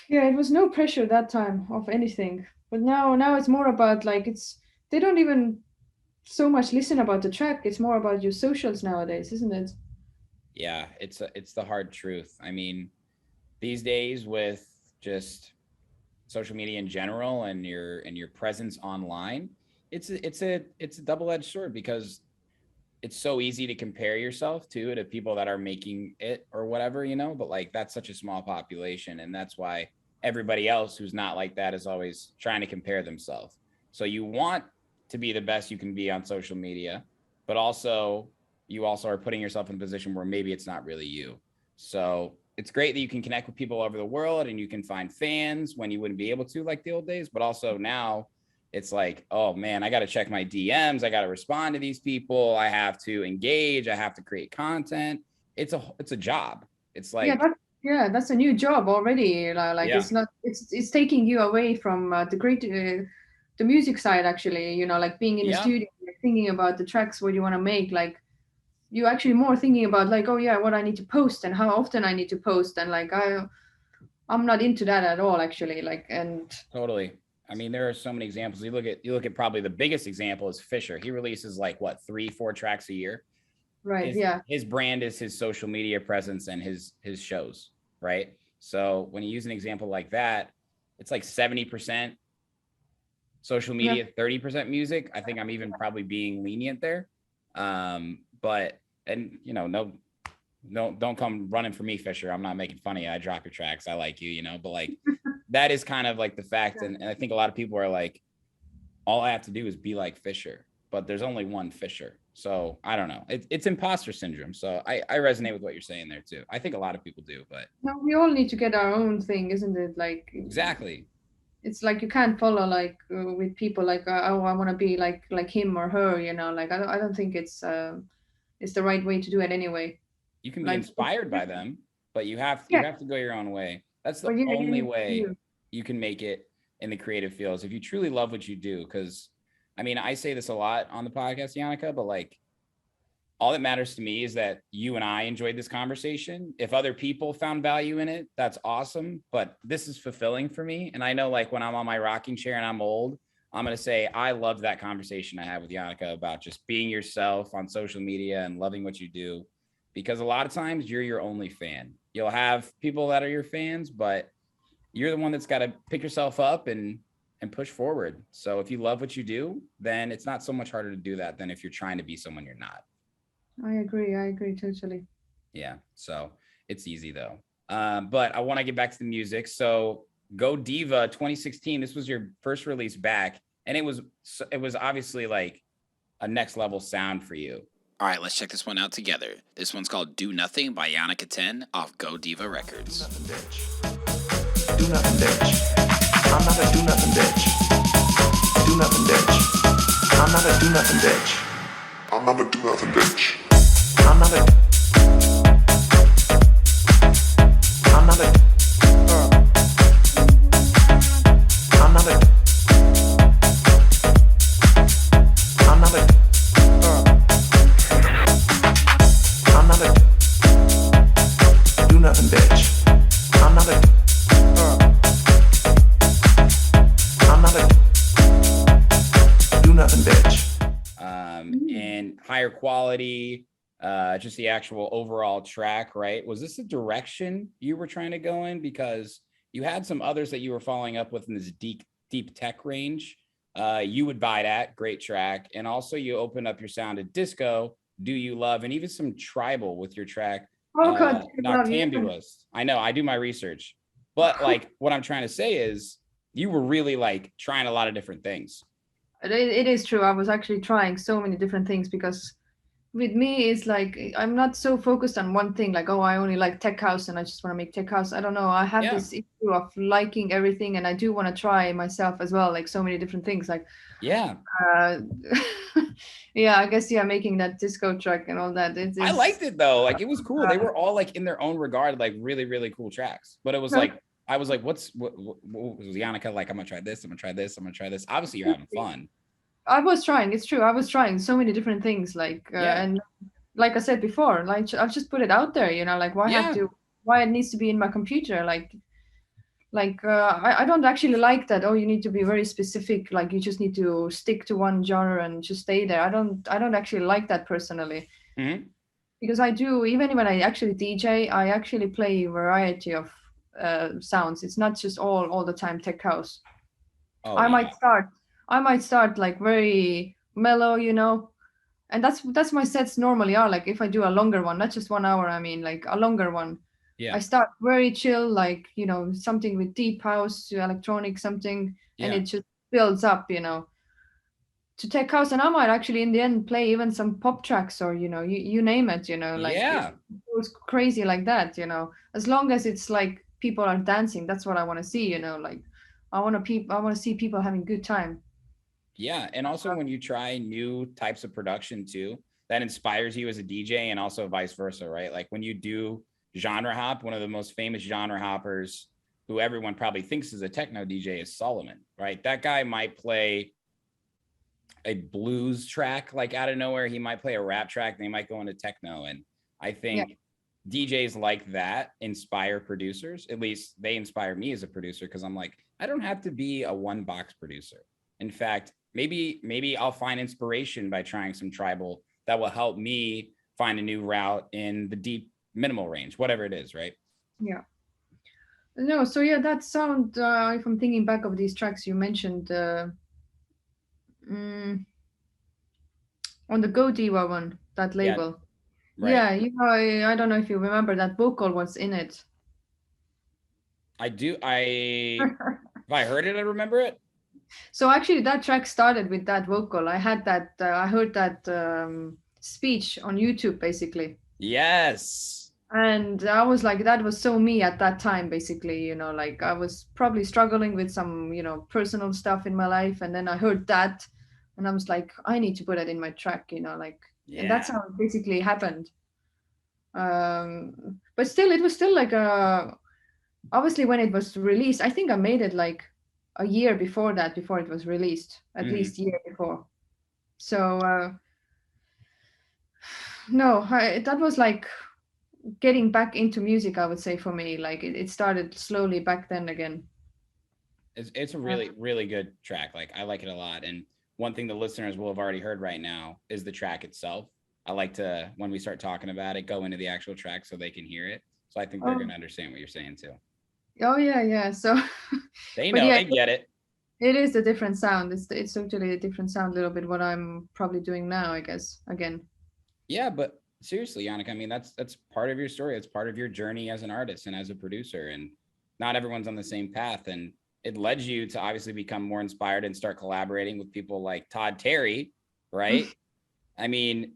Speaker 8: Yeah, it was no pressure that time of anything. But now it's more about like they don't even so much listen about the track. It's more about your socials nowadays, isn't it?
Speaker 3: Yeah, it's the hard truth. I mean, these days with just social media in general and your presence online, it's a double-edged sword, because it's so easy to compare yourself to people that are making it or whatever, but like that's such a small population, and that's why everybody else who's not like that is always trying to compare themselves. So you want to be the best you can be on social media, but you also are putting yourself in a position where maybe it's not really you. So it's great that you can connect with people all over the world and you can find fans when you wouldn't be able to like the old days, but also now it's like, oh man, I got to check my DMs. I got to respond to these people. I have to engage. I have to create content. It's a job. It's like,
Speaker 8: that's a new job already. Like
Speaker 3: yeah.
Speaker 8: it's taking you away from the music side, actually, like being in the studio, like thinking about the tracks, what you want to make. Like you actually more thinking about like, oh yeah, what I need to post and how often I need to post. And like, I'm not into that at all, actually. Like, and
Speaker 3: totally. I mean, there are so many examples. You look at probably the biggest example is Fisher. He releases like what, 3-4 tracks a year.
Speaker 8: Right.
Speaker 3: His brand is his social media presence and his shows. Right. So when you use an example like that, it's like 70% social media, 30% music. I think I'm even probably being lenient there. But don't come running for me, Fisher. I'm not making fun of you. I drop your tracks. I like you, but like that is kind of like the fact. And I think a lot of people are like, all I have to do is be like Fisher, but there's only one Fisher. So I don't know. It's imposter syndrome. So I resonate with what you're saying there too. I think a lot of people do, but
Speaker 8: no, we all need to get our own thing, isn't it? Like
Speaker 3: exactly.
Speaker 8: It's like you can't follow like with people like oh, I want to be like him or her, like I don't think it's the right way to do it anyway.
Speaker 3: You can be inspired by them, but you have to go your own way. That's the only way you can make it in the creative fields, if you truly love what you do. Because I mean, I say this a lot on the podcast, Janika, but like all that matters to me is that you and I enjoyed this conversation. If other people found value in it, that's awesome. But this is fulfilling for me. And I know like when I'm on my rocking chair and I'm old, I'm going to say, I loved that conversation I had with Janika about just being yourself on social media and loving what you do. Because a lot of times you're your only fan. You'll have people that are your fans, but you're the one that's got to pick yourself up and push forward. So if you love what you do, then it's not so much harder to do that than if you're trying to be someone you're not.
Speaker 8: I agree totally.
Speaker 3: Yeah, so it's easy though. But I want to get back to the music. So Go Diva 2016, this was your first release back, and it was obviously like a next level sound for you. All right, let's check this one out together. This one's called Do Nothing by Janika Tenn off Go Diva Records.
Speaker 7: Do nothing, bitch. I'm not a do nothing bitch. Do nothing, bitch. I'm not a do nothing bitch. I'm not a do nothing bitch. I'm not a. I'm not a. I'm not a. I'm not a. I'm not a. Do nothing bitch. I'm not a. I'm not a. Do nothing bitch.
Speaker 3: And higher quality, just the actual overall track, right? Was this a direction you were trying to go in? Because you had some others that you were following up with in this deep tech range. You Would Buy That, great track. And also you opened up your sound to disco Do You Love, and even some tribal with your track
Speaker 8: Oh God,
Speaker 3: Noctambulous. I know, I do my research, but like what I'm trying to say is you were really like trying a lot of different things.
Speaker 8: It is true. I was actually trying so many different things because with me it's like I'm not so focused on one thing, like, oh, I only like tech house and I just want to make tech house. I don't know, I have this issue of liking everything, and I do want to try myself as well, like so many different things, like uh yeah, I guess, yeah, making that disco track and all that,
Speaker 3: I liked it though, like it was cool. They were all like in their own regard like really, really cool tracks, but it was like I was like, what was Janika like? I'm gonna try this, I'm gonna try this, I'm gonna try this. Obviously you're having fun.
Speaker 8: I was trying, it's true, I was trying so many different things, like and like I said before, like I'll just put it out there, you know, like why it needs to be in my computer, like I don't actually like that, oh, you need to be very specific, like you just need to stick to one genre and just stay there. I don't actually like that personally. Because I do, even when I actually DJ, I actually play a variety of sounds. It's not just all the time tech house. I might start like very mellow, you know, and that's my sets normally are. Like if I do a longer one, not just 1 hour, I mean like a longer one, I start very chill, like, you know, something with deep house, electronic, something, and it just builds up, you know, to tech house. And I might actually in the end play even some pop tracks, or, you know, you name it, you know, like it was crazy like that, you know, as long as it's like people are dancing, that's what I want to see, you know, like I want to see people having good time.
Speaker 3: Yeah, and also when you try new types of production too, that inspires you as a DJ, and also vice versa, right? Like when you do genre hop, one of the most famous genre hoppers who everyone probably thinks is a techno DJ is Solomon, right? That guy might play a blues track like out of nowhere, he might play a rap track, and they might go into techno. And I think DJs like that inspire producers. At least they inspire me as a producer, because I'm like, I don't have to be a one box producer. In fact, maybe I'll find inspiration by trying some tribal that will help me find a new route in the deep minimal range, whatever it is, right?
Speaker 8: Yeah. No, so yeah, that sound, if I'm thinking back of these tracks you mentioned, on the Go Diva one, that label. Yeah, you know, I don't know if you remember that vocal was in it.
Speaker 3: I do. If I heard it, I remember it.
Speaker 8: So actually that track started with that vocal. I had that, I heard that speech on YouTube basically.
Speaker 3: Yes.
Speaker 8: And I was like, that was so me at that time, basically, you know, like I was probably struggling with some, you know, personal stuff in my life. And then I heard that and I was like, I need to put it in my track, you know, like, and that's how it basically happened. But still, it was still like obviously when it was released, I think I made it like a year before that, before it was released, at least a year before. So no, that was like getting back into music, I would say, for me. Like it started slowly back then again.
Speaker 3: It's a really, really good track. Like I like it a lot. And one thing the listeners will have already heard right now is the track itself. I like to, when we start talking about it, go into the actual track so they can hear it. So I think they're going to understand what you're saying too.
Speaker 8: Oh yeah. So
Speaker 3: they know, they get it.
Speaker 8: It is a different sound. It's totally a different sound, a little bit what I'm probably doing now, I guess, again.
Speaker 3: Yeah, but seriously, Janika, I mean, that's part of your story. It's part of your journey as an artist and as a producer. And not everyone's on the same path. And it led you to obviously become more inspired and start collaborating with people like Todd Terry, right? I mean,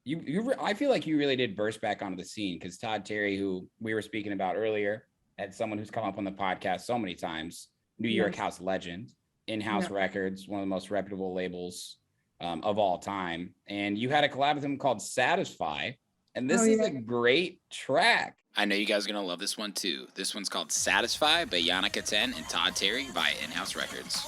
Speaker 3: I feel like you really did burst back onto the scene, because Todd Terry, who we were speaking about earlier, as someone who's come up on the podcast so many times, New York house legend, Inhouse Records, one of the most reputable labels of all time. And you had a collab with him called Satisfy. And this is a great track. I know you guys are going to love this one too. This one's called Satisfy by Janika Tenn and Todd Terry via Inhouse Records.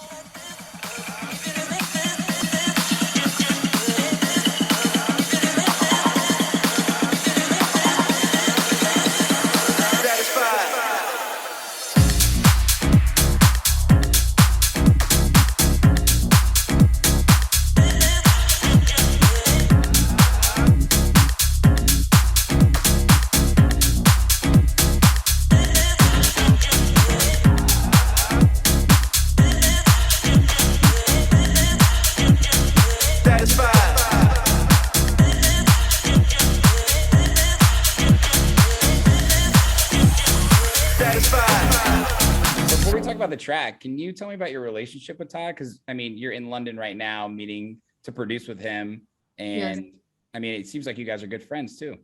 Speaker 3: about the track, can you tell me about your relationship with Todd? Because I mean, you're in London right now, meeting to produce with him, and
Speaker 8: Yes.
Speaker 3: I mean, it seems like you guys are good friends too.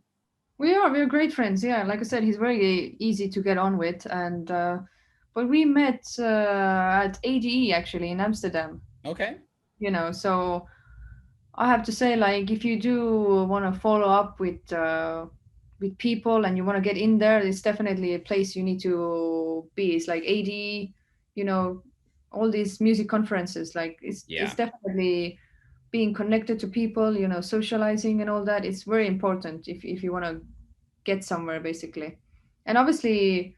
Speaker 8: We're great friends. Yeah, like I said, he's very easy to get on with, and but we met at ADE actually in Amsterdam.
Speaker 3: Okay.
Speaker 8: So I have to say, like, if you do want to follow up with people and you want to get in there, it's definitely a place you need to be. It's like ADE, you know, all these music conferences. Like, it's
Speaker 3: Yeah.
Speaker 8: definitely being connected to people, socializing and all that. It's very important if you want to get somewhere basically. And obviously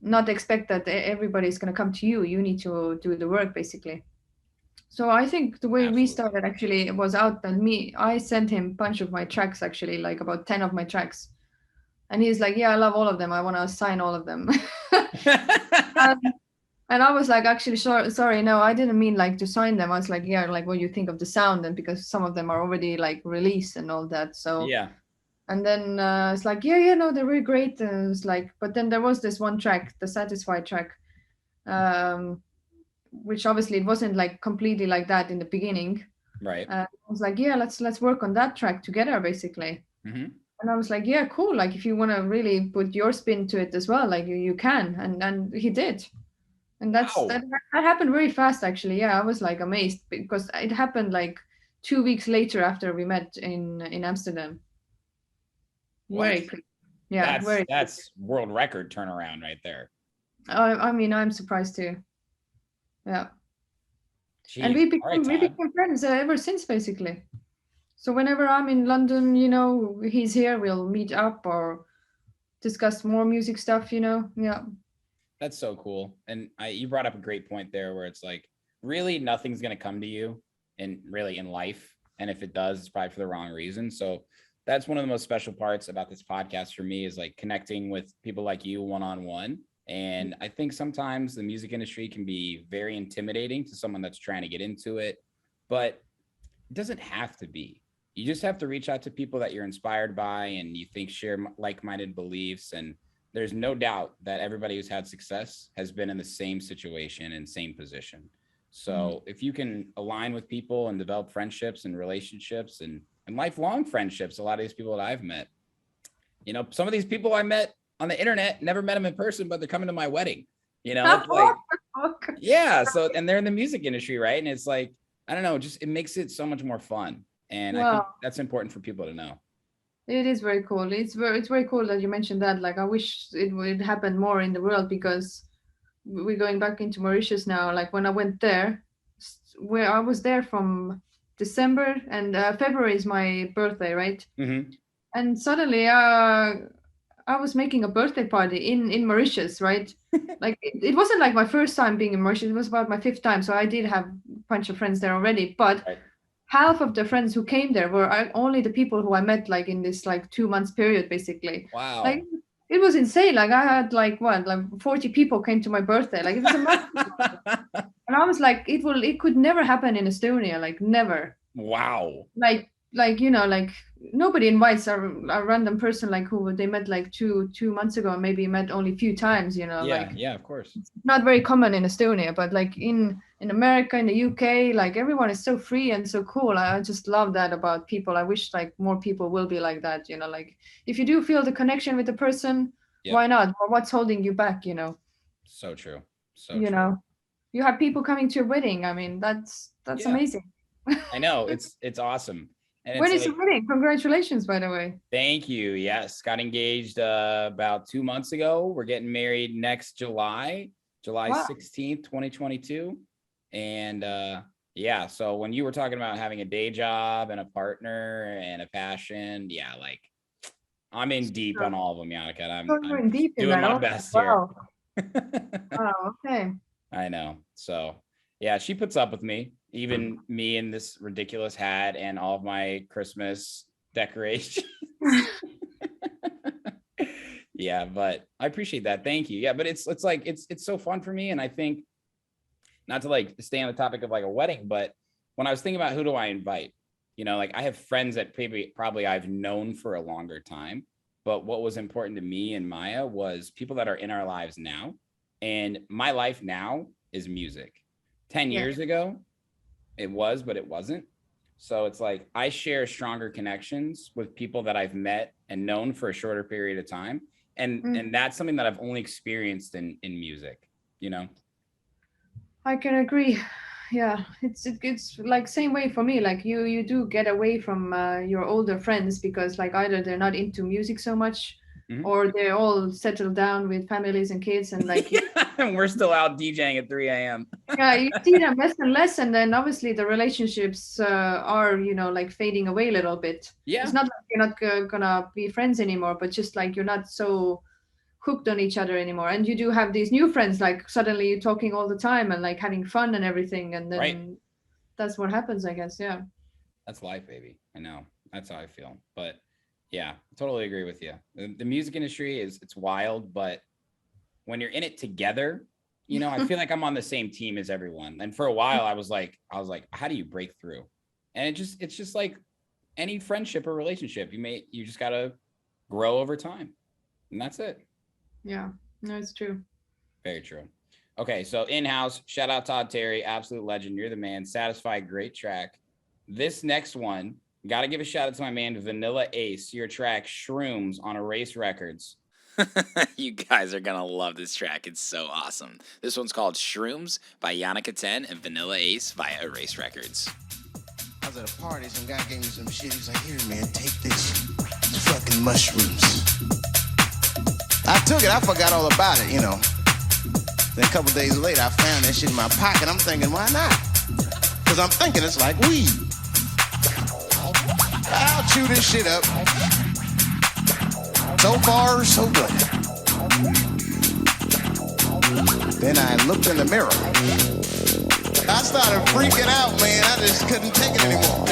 Speaker 8: not expect that everybody's going to come to you. You need to do the work basically. So I think the way we
Speaker 3: Absolutely.
Speaker 8: started actually was out that I sent him a bunch of my tracks actually, like about 10 of my tracks. And he's like, yeah, I love all of them, I want to sign all of them. and, and I was like, actually, sorry, no, I didn't mean like to sign them. I was like, yeah, like what you think of the sound, and because some of them are already like released and all that. So
Speaker 3: Yeah.
Speaker 8: and then it's like, yeah, no, they're really great. And it's like, but then there was this one track, the Satisfied track, um, which obviously it wasn't like completely like that in the beginning.
Speaker 3: Right.
Speaker 8: I was like, yeah, let's work on that track together, basically.
Speaker 3: Mm-hmm.
Speaker 8: And I was like, yeah, cool. Like if you want to really put your spin to it as well, like you can. And he did. And
Speaker 3: Wow.
Speaker 8: that happened very fast, actually. Yeah, I was like amazed because it happened like 2 weeks later after we met in Amsterdam.
Speaker 3: What?
Speaker 8: Very quick. Yeah,
Speaker 3: That's
Speaker 8: very quick.
Speaker 3: that's world record turnaround right there.
Speaker 8: I mean, I'm surprised too. Yeah. And
Speaker 3: Jeez. All right,
Speaker 8: we
Speaker 3: Todd.
Speaker 8: became friends ever since, basically. So whenever I'm in London, he's here, we'll meet up or discuss more music stuff, Yeah.
Speaker 3: That's so cool. And you brought up a great point there where it's like, really nothing's going to come to you and really in life. And if it does, it's probably for the wrong reason. So that's one of the most special parts about this podcast for me is like connecting with people like you one-on-one. And I think sometimes the music industry can be very intimidating to someone that's trying to get into it, but it doesn't have to be. You just have to reach out to people that you're inspired by and you think share like-minded beliefs. And there's no doubt that everybody who's had success has been in the same situation and same position. So if you can align with people and develop friendships and relationships and lifelong friendships, a lot of these people that I've met, some of these people I met on the internet, never met them in person, but they're coming to my wedding, it's like, yeah. So, and they're in the music industry, right? And it's like, I don't know, just, it makes it so much more fun. And I think
Speaker 8: Wow.
Speaker 3: that's important for people to know.
Speaker 8: It is very cool. It's very cool that you mentioned that. Like I wish it would happen more in the world because we're going back into Mauritius now. Like when I went there, where I was there from December and February is my birthday, right?
Speaker 3: Mm-hmm.
Speaker 8: And suddenly I was making a birthday party in Mauritius, right? Like it wasn't like my first time being in Mauritius. It was about my fifth time. So I did have a bunch of friends there already, but
Speaker 3: Right.
Speaker 8: half of the friends who came there were only the people who I met like in this like 2 months period, basically.
Speaker 3: Wow.
Speaker 8: Like it was insane. Like I had like 40 people came to my birthday. Like it was a massive and I was like, it could never happen in Estonia, like never.
Speaker 3: Wow.
Speaker 8: Like like nobody invites a random person like who they met like two months ago and maybe met only a few times,
Speaker 3: Yeah.
Speaker 8: like
Speaker 3: Yeah, of course.
Speaker 8: not very common in Estonia, but like in America, in the UK, like everyone is so free and so cool. I just love that about people. I wish like more people will be like that, like if you do feel the connection with the person,
Speaker 3: Yep.
Speaker 8: why not? Or what's holding you back,
Speaker 3: So true. So
Speaker 8: you
Speaker 3: true.
Speaker 8: know, you have people coming to your wedding. I mean, that's
Speaker 3: Yeah.
Speaker 8: amazing.
Speaker 3: I know it's awesome. And
Speaker 8: When
Speaker 3: it's
Speaker 8: is your wedding? Congratulations, by the way.
Speaker 3: thank you. Yes. Got engaged about 2 months ago. We're getting married next July
Speaker 8: Wow.
Speaker 3: 16th, 2022. And yeah, so when you were talking about having a day job and a partner and a passion, yeah, like I'm in deep on all of them, Janika. And
Speaker 8: You're in deep in
Speaker 3: doing
Speaker 8: that.
Speaker 3: my
Speaker 8: Oh,
Speaker 3: best
Speaker 8: wow.
Speaker 3: here.
Speaker 8: Wow. Okay.
Speaker 3: I know. So yeah, she puts up with me, even me in this ridiculous hat and all of my Christmas decorations. Yeah, but I appreciate that. Thank you. Yeah, but it's like it's so fun for me. And I think not to like stay on the topic of like a wedding, but when I was thinking about who do I invite, like I have friends that probably I've known for a longer time. But what was important to me and Maya was people that are in our lives now. And my life now
Speaker 9: is music. 10
Speaker 8: Yeah.
Speaker 9: years ago, it was, but it wasn't. So it's like I share stronger connections with people that I've met and known for a shorter period of time. And that's something that I've only experienced in music, you know?
Speaker 8: I can agree. Yeah, it's like same way for me. Like you do get away from your older friends because like either they're not into music so much, or they're all settled down with families and kids, and like
Speaker 9: And we're still out DJing at 3 a.m.
Speaker 8: yeah, you see them less and less, and then obviously the relationships are like fading away a little bit.
Speaker 9: Yeah,
Speaker 8: it's not like you're not gonna be friends anymore, but just like you're not so hooked on each other anymore, and you do have these new friends, like suddenly you're talking all the time and like having fun and everything, and then
Speaker 9: right.
Speaker 8: That's what happens, I guess. Yeah,
Speaker 9: that's life, baby. I know, that's how I feel. But yeah, totally agree with you. The music industry it's wild, but when you're in it together, I feel like I'm on the same team as everyone. And for a while I was like how do you break through? And it's just like any friendship or relationship, you just gotta grow over time, and that's it.
Speaker 8: Yeah, no, it's true.
Speaker 9: Very true. Okay, so Inhouse, shout out Todd Terry, absolute legend. You're the man. Satisfied, great track. This next one, got to give a shout out to my man Vanilla Ace, your track Shrooms on Erase Records.
Speaker 3: You guys are going to love this track. It's so awesome. This one's called Shrooms by Janika Tenn and Vanilla Ace via Erase Records.
Speaker 10: I was at a party, some guy gave me some shit. He's like, here, man, take this fucking mushrooms. I took it, I forgot all about it, Then a couple days later, I found that shit in my pocket. I'm thinking, why not? Because I'm thinking it's like weed. I'll chew this shit up. So far, so good. Then I looked in the mirror. I started freaking out, man. I just couldn't take it anymore.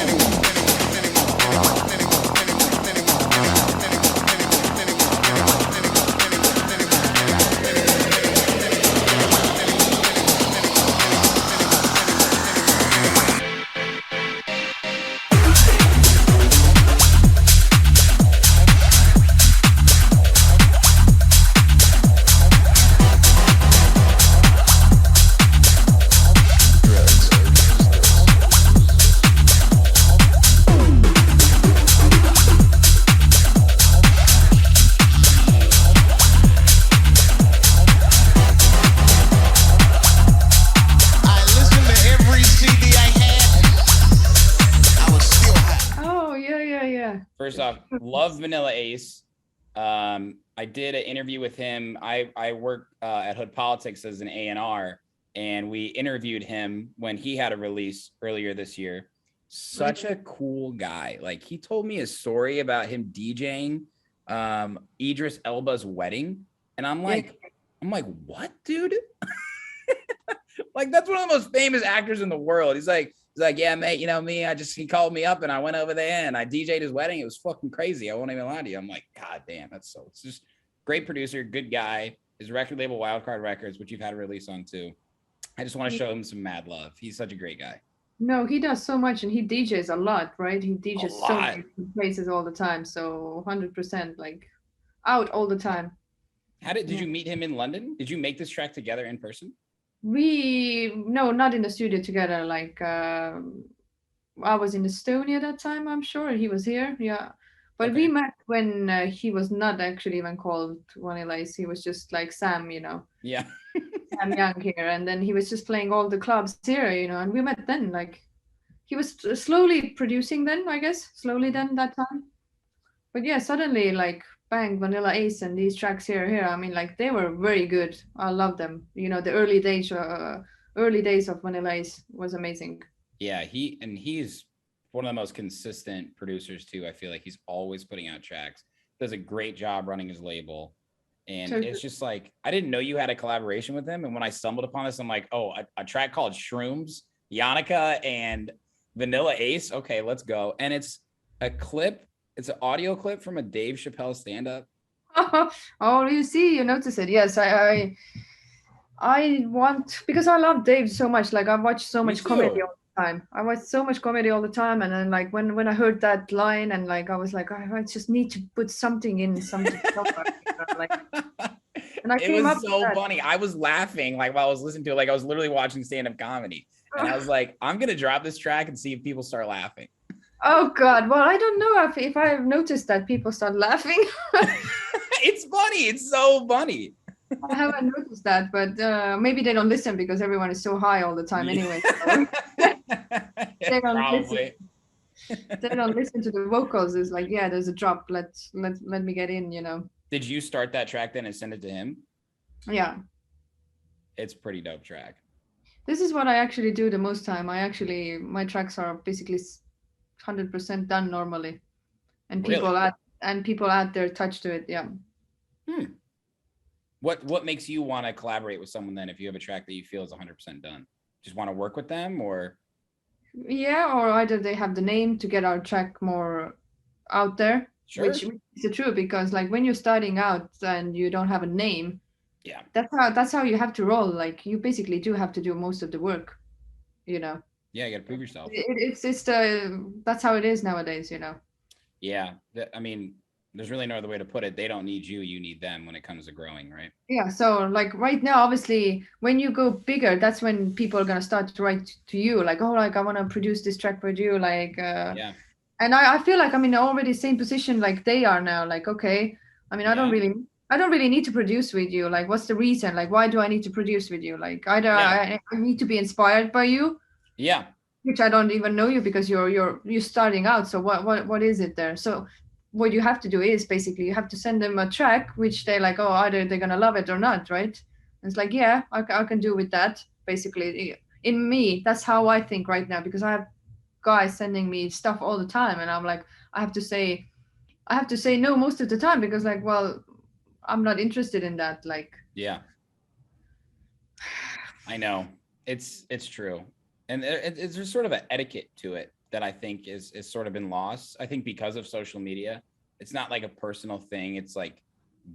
Speaker 9: First off, love Vanilla Ace. I did an interview with him. I work at Hood Politics as an A&R, and we interviewed him when he had a release earlier this year. Such a cool guy. Like, he told me a story about him DJing Idris Elba's wedding, and I'm like, what, dude? Like, that's one of the most famous actors in the world. He's like, yeah, mate, me, he called me up and I went over there and I DJ'd his wedding. It was fucking crazy. I won't even lie to you. I'm like, God damn, it's just great producer, good guy. His record label, Wildcard Records, which you've had a release on too. I just want to show him some mad love. He's such a great guy.
Speaker 8: No, he does so much, and he DJs a lot, right? He DJs so many places all the time. So 100%, like, out all the time.
Speaker 9: Did you meet him in London? Did you make this track together in person?
Speaker 8: No, not in the studio together. Like, I was in Estonia that time, I'm sure. He was here, yeah. But we met when he was not actually even called Vanilla Ace. He was just like Sam,
Speaker 9: Yeah.
Speaker 8: Sam Young here. And then he was just playing all the clubs here, and we met then. Like, he was slowly producing then, I guess. That time. But yeah, suddenly, like, bang, Vanilla Ace and these tracks here. I mean, like, they were very good. I love them. The early days of Vanilla Ace was amazing.
Speaker 9: Yeah, he's one of the most consistent producers too. I feel like he's always putting out tracks. Does a great job running his label. And it's just like, I didn't know you had a collaboration with him. And when I stumbled upon this, I'm like, oh, a track called Shrooms, Janika and Vanilla Ace. Okay, let's go. And it's a clip. It's an audio clip from a Dave Chappelle stand-up.
Speaker 8: Oh, you see, you notice it. Yes, I want, because I love Dave so much. Like, I watch so much comedy all the time. I watch so much comedy all the time. And then, like, when I heard that line, and like, I was like, I just need to put something in something. Like, And I
Speaker 9: It
Speaker 8: came up
Speaker 9: was
Speaker 8: with
Speaker 9: so
Speaker 8: that.
Speaker 9: funny. I was laughing like while I was listening to it, like I was literally watching stand-up comedy. And I was like, I'm gonna drop this track and see if people start laughing.
Speaker 8: Oh God! Well, I don't know if I've noticed that people start laughing.
Speaker 9: It's funny. It's so funny.
Speaker 8: I haven't noticed that, but maybe they don't listen because everyone is so high all the time anyway. So they don't
Speaker 9: Probably.
Speaker 8: listen. They don't listen to the vocals. It's like, yeah, there's a drop. Let me get in.
Speaker 9: Did you start that track then and send it to him?
Speaker 8: Yeah.
Speaker 9: It's a pretty dope track.
Speaker 8: This is what I actually do the most time. My tracks are basically 100% done normally, and people add their touch to it. Yeah.
Speaker 9: What makes you want to collaborate with someone then if you have a track that you feel is 100% done? Just want to work with them, or?
Speaker 8: Yeah, or either they have the name to get our track more out there,
Speaker 9: Sure.
Speaker 8: which is true, because like when you're starting out and you don't have a name,
Speaker 9: yeah,
Speaker 8: that's how you have to roll. Like you basically do have to do most of the work,
Speaker 9: Yeah, you got to prove yourself.
Speaker 8: That's how it is nowadays,
Speaker 9: Yeah, I mean, there's really no other way to put it. They don't need you, you need them when it comes to growing, right?
Speaker 8: Yeah, so like right now, obviously, when you go bigger, that's when people are gonna start to write to you, like, oh, like I want to produce this track for you, like,
Speaker 9: yeah.
Speaker 8: And I feel like I'm in already same position like they are now. Like, okay, I mean, I don't really need to produce with you. Like, what's the reason? Like, why do I need to produce with you? Like, either I need to be inspired by you,
Speaker 9: yeah,
Speaker 8: which I don't even know you because you're starting out. So what is it there? So what you have to do is basically you have to send them a track which they're like, oh, either they're gonna love it or not, right? And it's like, yeah, I can do with that. Basically, in me, that's how I think right now, because I have guys sending me stuff all the time, and I'm like, I have to say no most of the time because, like, well, I'm not interested in that. Like,
Speaker 9: yeah, I know it's true, and there's sort of an etiquette to it that I think is sort of been lost. I think because of social media, it's not like a personal thing. It's like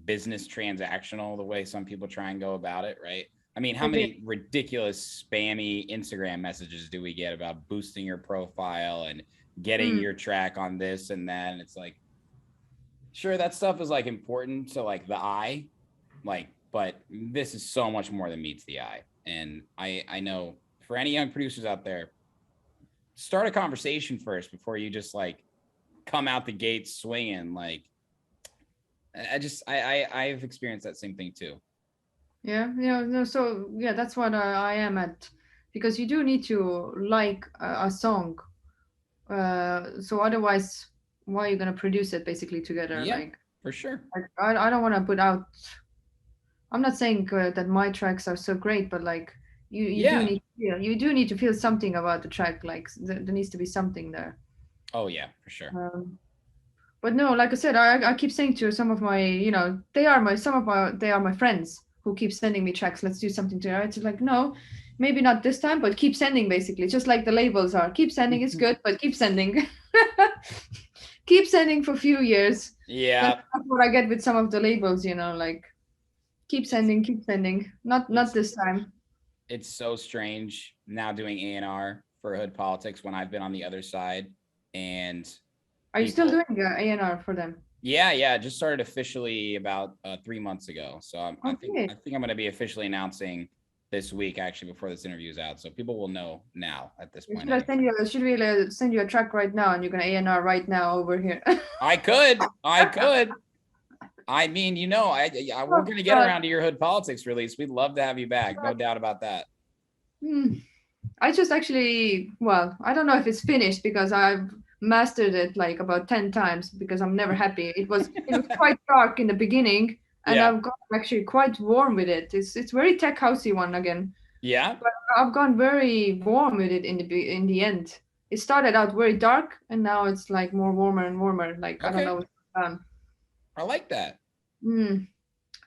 Speaker 9: business transactional, the way some people try and go about it, right? I mean, how many ridiculous spammy Instagram messages do we get about boosting your profile and getting your track on this and that? And it's like, sure, that stuff is like important to like the eye, like, but this is so much more than meets the eye. And I know for any young producers out there, start a conversation first before you just like come out the gate swinging. Like, I've experienced that same thing too.
Speaker 8: Yeah, no, so yeah, that's what I am at, because you do need to like a song. So otherwise, why are you gonna produce it basically together?
Speaker 9: Yeah,
Speaker 8: like,
Speaker 9: for sure.
Speaker 8: Like, I don't want to put out. I'm not saying that my tracks are so great, but like you do need to feel something about the track. Like there needs to be something there.
Speaker 9: Oh yeah, for sure.
Speaker 8: But no, like I said, I keep saying to some of my, they are my friends who keep sending me tracks. Let's do something together. It's like, no, maybe not this time, but keep sending, basically, just like the labels are. Keep sending, it's good, but keep sending. Keep sending for a few years.
Speaker 9: Yeah.
Speaker 8: That's what I get with some of the labels, like keep sending. Not this time.
Speaker 9: It's so strange now doing A&R for Hood Politics when I've been on the other side. And
Speaker 8: are you still doing A&R for them?
Speaker 9: Yeah. Just started officially about 3 months ago. So I think I'm going to be officially announcing this week, actually, before this interview is out. So people will know now at this point.
Speaker 8: Should we send you a track right now and you're going to A&R right now over here?
Speaker 9: I could. I mean, we're going to get around to your Hood Politics release. We'd love to have you back. No doubt about that.
Speaker 8: I just actually, I don't know if it's finished because I've mastered it like about 10 times because I'm never happy. It was quite dark in the beginning, and I've gotten actually quite warm with it. It's very tech housey one again.
Speaker 9: Yeah.
Speaker 8: But I've gone very warm with it in the end. It started out very dark, and now it's like more warmer and warmer. Like, okay. I don't know what's going on.
Speaker 9: I like that.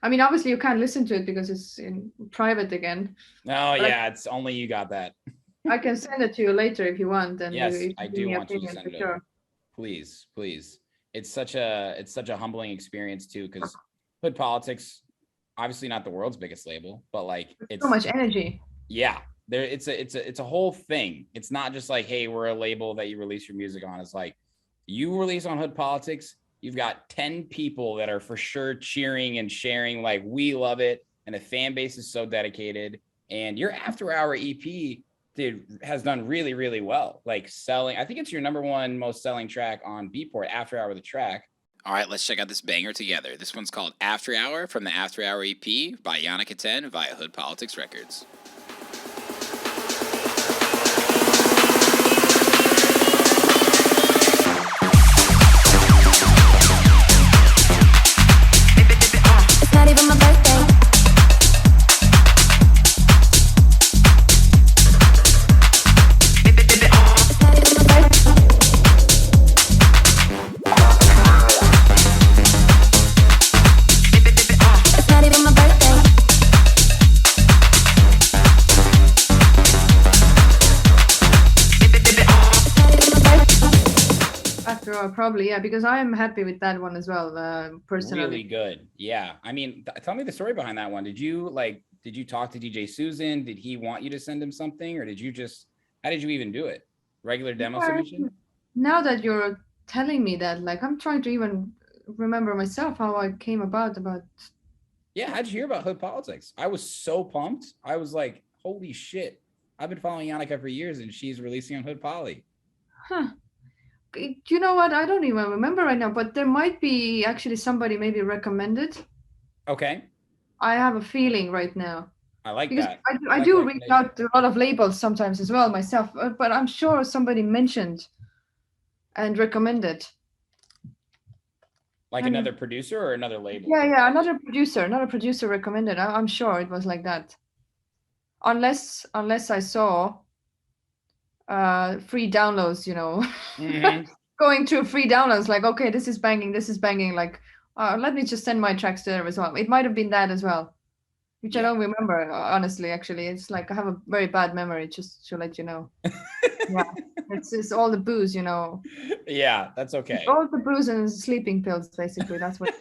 Speaker 8: I mean, obviously you can't listen to it because it's in private again.
Speaker 9: Oh, yeah, it's only you got that.
Speaker 8: I can send it to you later if you want. And
Speaker 9: yes, I do want you to send it. Sure. Please. It's such a humbling experience too, because Hood Politics, obviously not the world's biggest label, but like it's
Speaker 8: so much energy.
Speaker 9: Yeah, it's a whole thing. It's not just like, hey, we're a label that you release your music on. It's like you release on Hood Politics, you've got 10 people that are for sure cheering and sharing, like, we love it, and the fan base is so dedicated. And your After Hour EP, dude, has done really, really well. Like selling, I think it's your #1 most selling track on Beatport, After Hour the track.
Speaker 3: All right, let's check out this banger together. This one's called After Hour from the After Hour EP by Janika Tenn via Hood Politics Records.
Speaker 2: It's not even my birthday.
Speaker 8: Probably, yeah, because I am happy with that one as well, personally.
Speaker 9: Really good. Yeah. I mean, tell me the story behind that one. Did you talk to DJ Susan? Did he want you to send him something, or how did you even do it? Regular demo submission?
Speaker 8: Now that you're telling me that, like, I'm trying to even remember myself how I came about.
Speaker 9: Yeah, how'd you hear about Hood Politics? I was so pumped. I was like, holy shit. I've been following Janika for years and she's releasing on Hood Poly.
Speaker 8: Huh. You know what? I don't even remember right now, but there might be actually somebody maybe recommended.
Speaker 9: Okay.
Speaker 8: I have a feeling right now.
Speaker 9: I like
Speaker 8: because
Speaker 9: that.
Speaker 8: I do reach out to a lot of labels sometimes as well myself, but I'm sure somebody mentioned and recommended.
Speaker 9: Like another producer or another label?
Speaker 8: Yeah, another producer recommended. I'm sure it was like that. Unless I saw free downloads,
Speaker 9: Mm-hmm.
Speaker 8: going through free downloads, like, okay, this is banging, like, let me just send my tracks there as well. It might have been that as well, which I don't remember, honestly. Actually, it's like I have a very bad memory, just to let you know. Yeah, it's all the booze,
Speaker 9: Yeah, that's okay.
Speaker 8: All the booze and sleeping pills, basically. That's what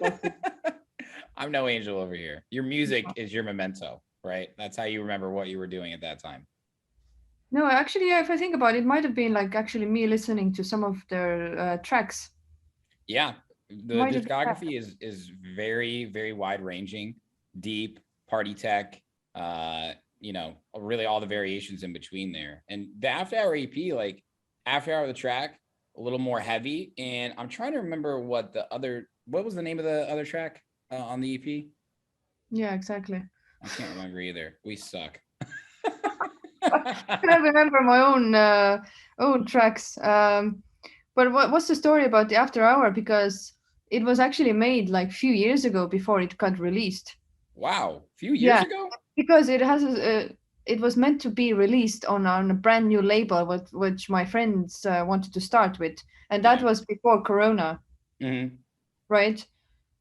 Speaker 9: I'm no angel over here. Your music is your memento, right? That's how you remember what you were doing at that time.
Speaker 8: No, actually, yeah, if I think about it, it might have been like actually me listening to some of their tracks.
Speaker 9: Yeah, the discography is very, very wide ranging, deep, party tech, really all the variations in between there. And the After Hour EP, like After Hour the track, a little more heavy. And I'm trying to remember what was the name of the other track on the EP?
Speaker 8: Yeah, exactly.
Speaker 9: I can't remember either. We suck.
Speaker 8: I don't remember my own tracks. But what's the story about the After Hour? Because it was actually made like a few years ago before it got released.
Speaker 9: Wow, a few years ago?
Speaker 8: Because it was meant to be released on a brand new label, which my friends wanted to start with, and that was before Corona, right?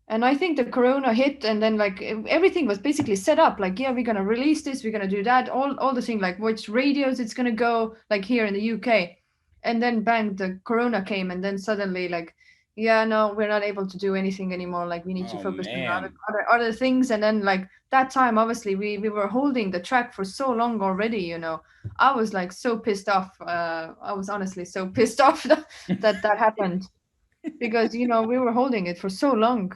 Speaker 8: And I think the Corona hit, and then like everything was basically set up. Like, yeah, we're gonna release this, we're gonna do that, all the thing, like which radios it's gonna go, like here in the UK, and then bang, the Corona came, and then suddenly like, yeah, no, we're not able to do anything anymore. Like we need to focus on other things. And then like that time, obviously, we were holding the track for so long already. I was like so pissed off. I was honestly so pissed off that happened, because we were holding it for so long.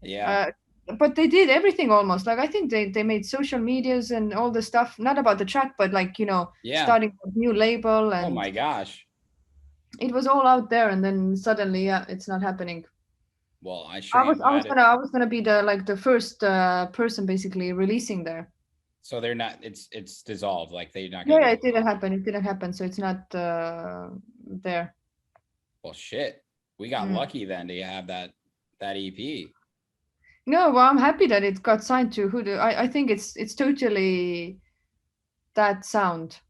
Speaker 9: Yeah.
Speaker 8: But they did everything almost. Like I think they made social medias and all the stuff, not about the track, but like starting a new label. And
Speaker 9: oh my gosh,
Speaker 8: it was all out there, and then suddenly, it's not happening.
Speaker 9: Well, I
Speaker 8: was gonna be the first person basically releasing there.
Speaker 9: So they're not. It's dissolved. Like they're not.
Speaker 8: Yeah, it didn't happen. So it's not there.
Speaker 9: Well, shit. We got lucky then to have that EP.
Speaker 8: No, well, I'm happy that it got signed to Hood. I think it's totally that sound.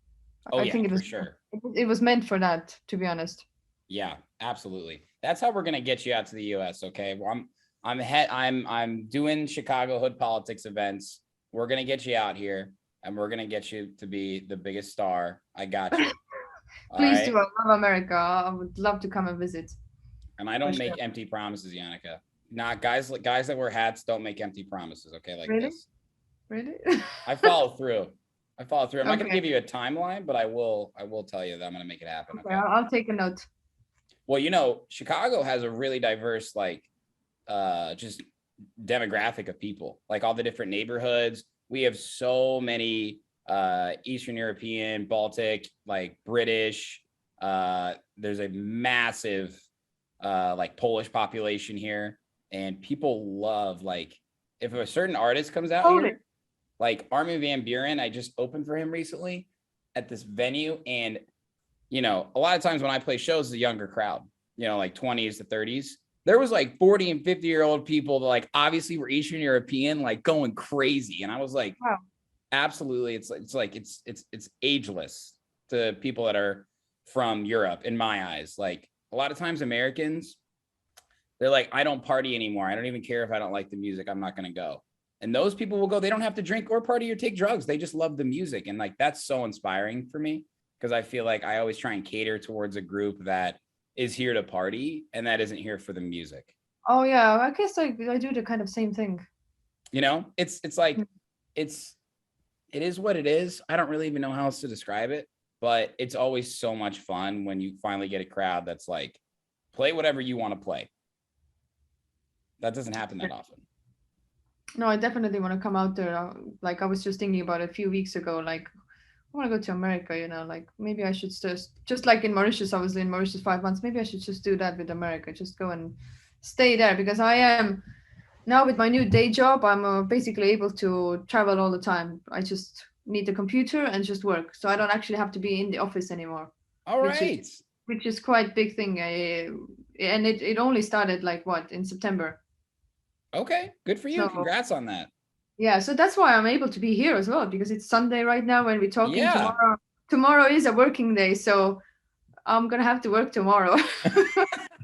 Speaker 9: I think it was for sure.
Speaker 8: It was meant for that, to be honest.
Speaker 9: Yeah, absolutely. That's how we're gonna get you out to the US. Okay, well, I'm doing Chicago Hood Politics events. We're gonna get you out here, and we're gonna get you to be the biggest star. I got you.
Speaker 8: Please do. I love America. I would love to come and visit.
Speaker 9: And I don't make empty promises, Janika. Not guys that wear hats don't make empty promises. Okay, like
Speaker 8: really?
Speaker 9: This.
Speaker 8: Really?
Speaker 9: I follow through. I'm not gonna give you a timeline, but I will tell you that I'm gonna make it happen.
Speaker 8: Okay, I'll take a note.
Speaker 9: Well, Chicago has a really diverse, like, just demographic of people, like all the different neighborhoods. We have so many Eastern European, Baltic, like British. There's a massive like Polish population here, and people love, like, if a certain artist comes out here, like Armin van Buuren, I just opened for him recently at this venue, and a lot of times when I play shows, it's a younger crowd, like 20s to 30s. There was like 40 and 50-year-old people that, like, obviously were Eastern European, like going crazy, and I was like, wow. Absolutely, it's ageless to people that are from Europe in my eyes. Like, a lot of times Americans, they're like, I don't party anymore. I don't even care if I don't like the music. I'm not going to go. And those people will go. They don't have to drink or party or take drugs. They just love the music. And like, that's so inspiring for me, because I feel like I always try and cater towards a group that is here to party and that isn't here for the music.
Speaker 8: Oh yeah, I guess I do the kind of same thing.
Speaker 9: It's like, it is what it is. I don't really even know how else to describe it, but it's always so much fun when you finally get a crowd that's like, play whatever you want to play. That doesn't happen that often.
Speaker 8: No, I definitely want to come out there. Like, I was just thinking about it a few weeks ago, like, I want to go to America, like maybe I should just like in Mauritius, I was in Mauritius 5 months. Maybe I should just do that with America, just go and stay there, because I am now with my new day job, I'm basically able to travel all the time. I just need a computer and just work. So I don't actually have to be in the office anymore.
Speaker 9: All right.
Speaker 8: Which is quite a big thing. And it only started like in September.
Speaker 9: Okay, good for you. So, congrats on that.
Speaker 8: Yeah, so that's why I'm able to be here as well, because it's Sunday right now when we're talking.
Speaker 9: Yeah.
Speaker 8: Tomorrow is a working day, so I'm gonna have to work tomorrow.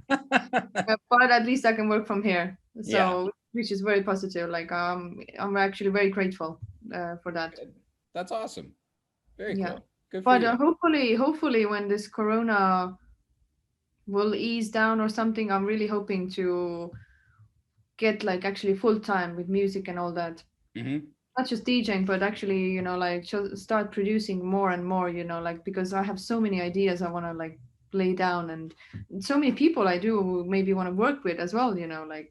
Speaker 8: But at least I can work from here. So which is very positive. Like I'm actually very grateful for that.
Speaker 9: Good. That's awesome. Very cool. Good
Speaker 8: for you. Hopefully when this corona will ease down or something, I'm really hoping to get like actually full time with music and all that.
Speaker 9: Mm-hmm.
Speaker 8: Not just DJing, but actually, like start producing more and more, like, because I have so many ideas I want to like lay down, and so many people I do maybe want to work with as well, like,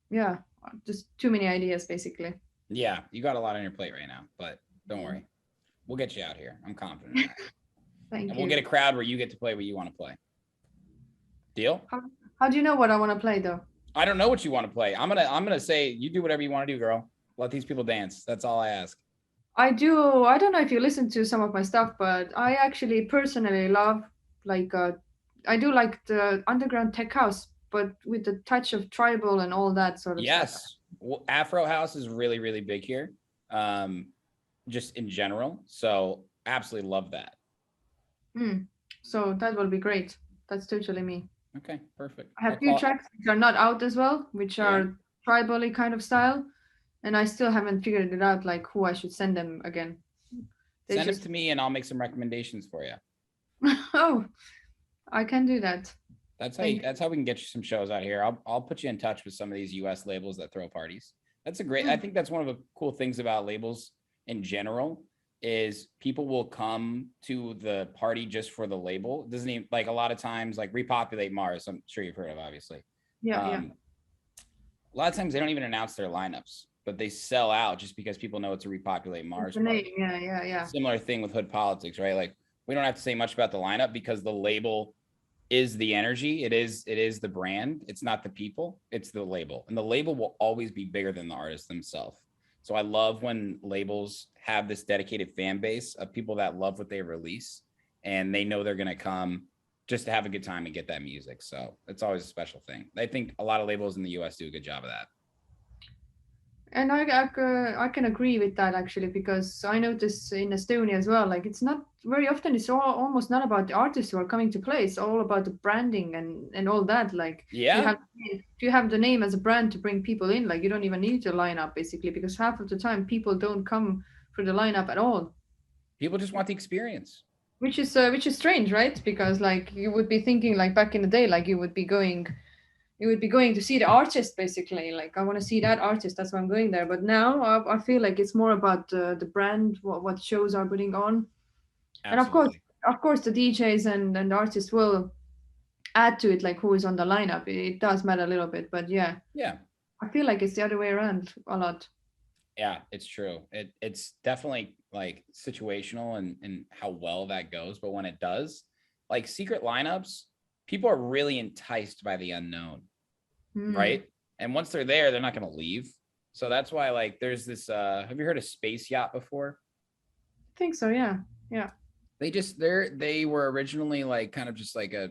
Speaker 8: yeah, just too many ideas basically.
Speaker 9: Yeah, you got a lot on your plate right now, but don't worry. We'll get you out here. I'm confident in that.
Speaker 8: Thank you.
Speaker 9: We'll get a crowd where you get to play what you want to play. Deal?
Speaker 8: How do you know what I want to play though?
Speaker 9: I don't know what you want to play. I'm gonna say you do whatever you want to do, girl. Let these people dance. That's all I ask.
Speaker 8: I do. I don't know if you listen to some of my stuff, but I actually personally love like I do like the underground tech house, but with the touch of tribal and all that sort of stuff.
Speaker 9: Yes. Well, Afro house is really, really big here. Just in general. So absolutely love that.
Speaker 8: So that will be great. That's totally me.
Speaker 9: Okay, perfect.
Speaker 8: I have a few tracks which are not out as well, which are tribally kind of style, and I still haven't figured it out, like who I should send them again.
Speaker 9: Send them to me and I'll make some recommendations for you.
Speaker 8: Oh, I can do that.
Speaker 9: That's how we can get you some shows out here. I'll put you in touch with some of these US labels that throw parties. That's a great, I think that's one of the cool things about labels in general is people will come to the party just for the label. It doesn't even, like, a lot of times, like Repopulate Mars, I'm sure you've heard of, obviously.
Speaker 8: Yeah.
Speaker 9: A lot of times they don't even announce their lineups, but they sell out just because people know it's a Repopulate Mars party.
Speaker 8: Yeah.
Speaker 9: Similar thing with Hood Politics, right? Like, we don't have to say much about the lineup because the label is the energy. It is the brand. It's not the people, it's the label. And the label will always be bigger than the artist themselves. So I love when labels have this dedicated fan base of people that love what they release and they know they're going to come just to have a good time and get that music. So it's always a special thing. I think a lot of labels in the US do a good job of that.
Speaker 8: And I can agree with that actually, because I notice in Estonia as well, like it's not very often, it's almost not about the artists who are coming to play. It's all about the branding and all that. Like, you have the name as a brand to bring people in, like you don't even need to line up basically, because half of the time people don't come for the lineup at all.
Speaker 9: People just want the experience.
Speaker 8: Which is strange, right? Because like you would be thinking like back in the day, like you would be going to see the artist basically, like I want to see that artist, that's why I'm going there. But now I feel like it's more about the brand, what shows are putting on. Absolutely. And of course the DJs and the artists will add to it, like who is on the lineup. It does matter a little bit, but yeah,
Speaker 9: Yeah.
Speaker 8: I feel like it's the other way around a lot.
Speaker 9: Yeah, it's true. It's definitely like situational and how well that goes. But when it does, like secret lineups, people are really enticed by the unknown, right? And once they're there, they're not going to leave. So that's why, like, there's this. Have you heard of Space Yacht before?
Speaker 8: I think so. Yeah. Yeah.
Speaker 9: They were originally like kind of just like a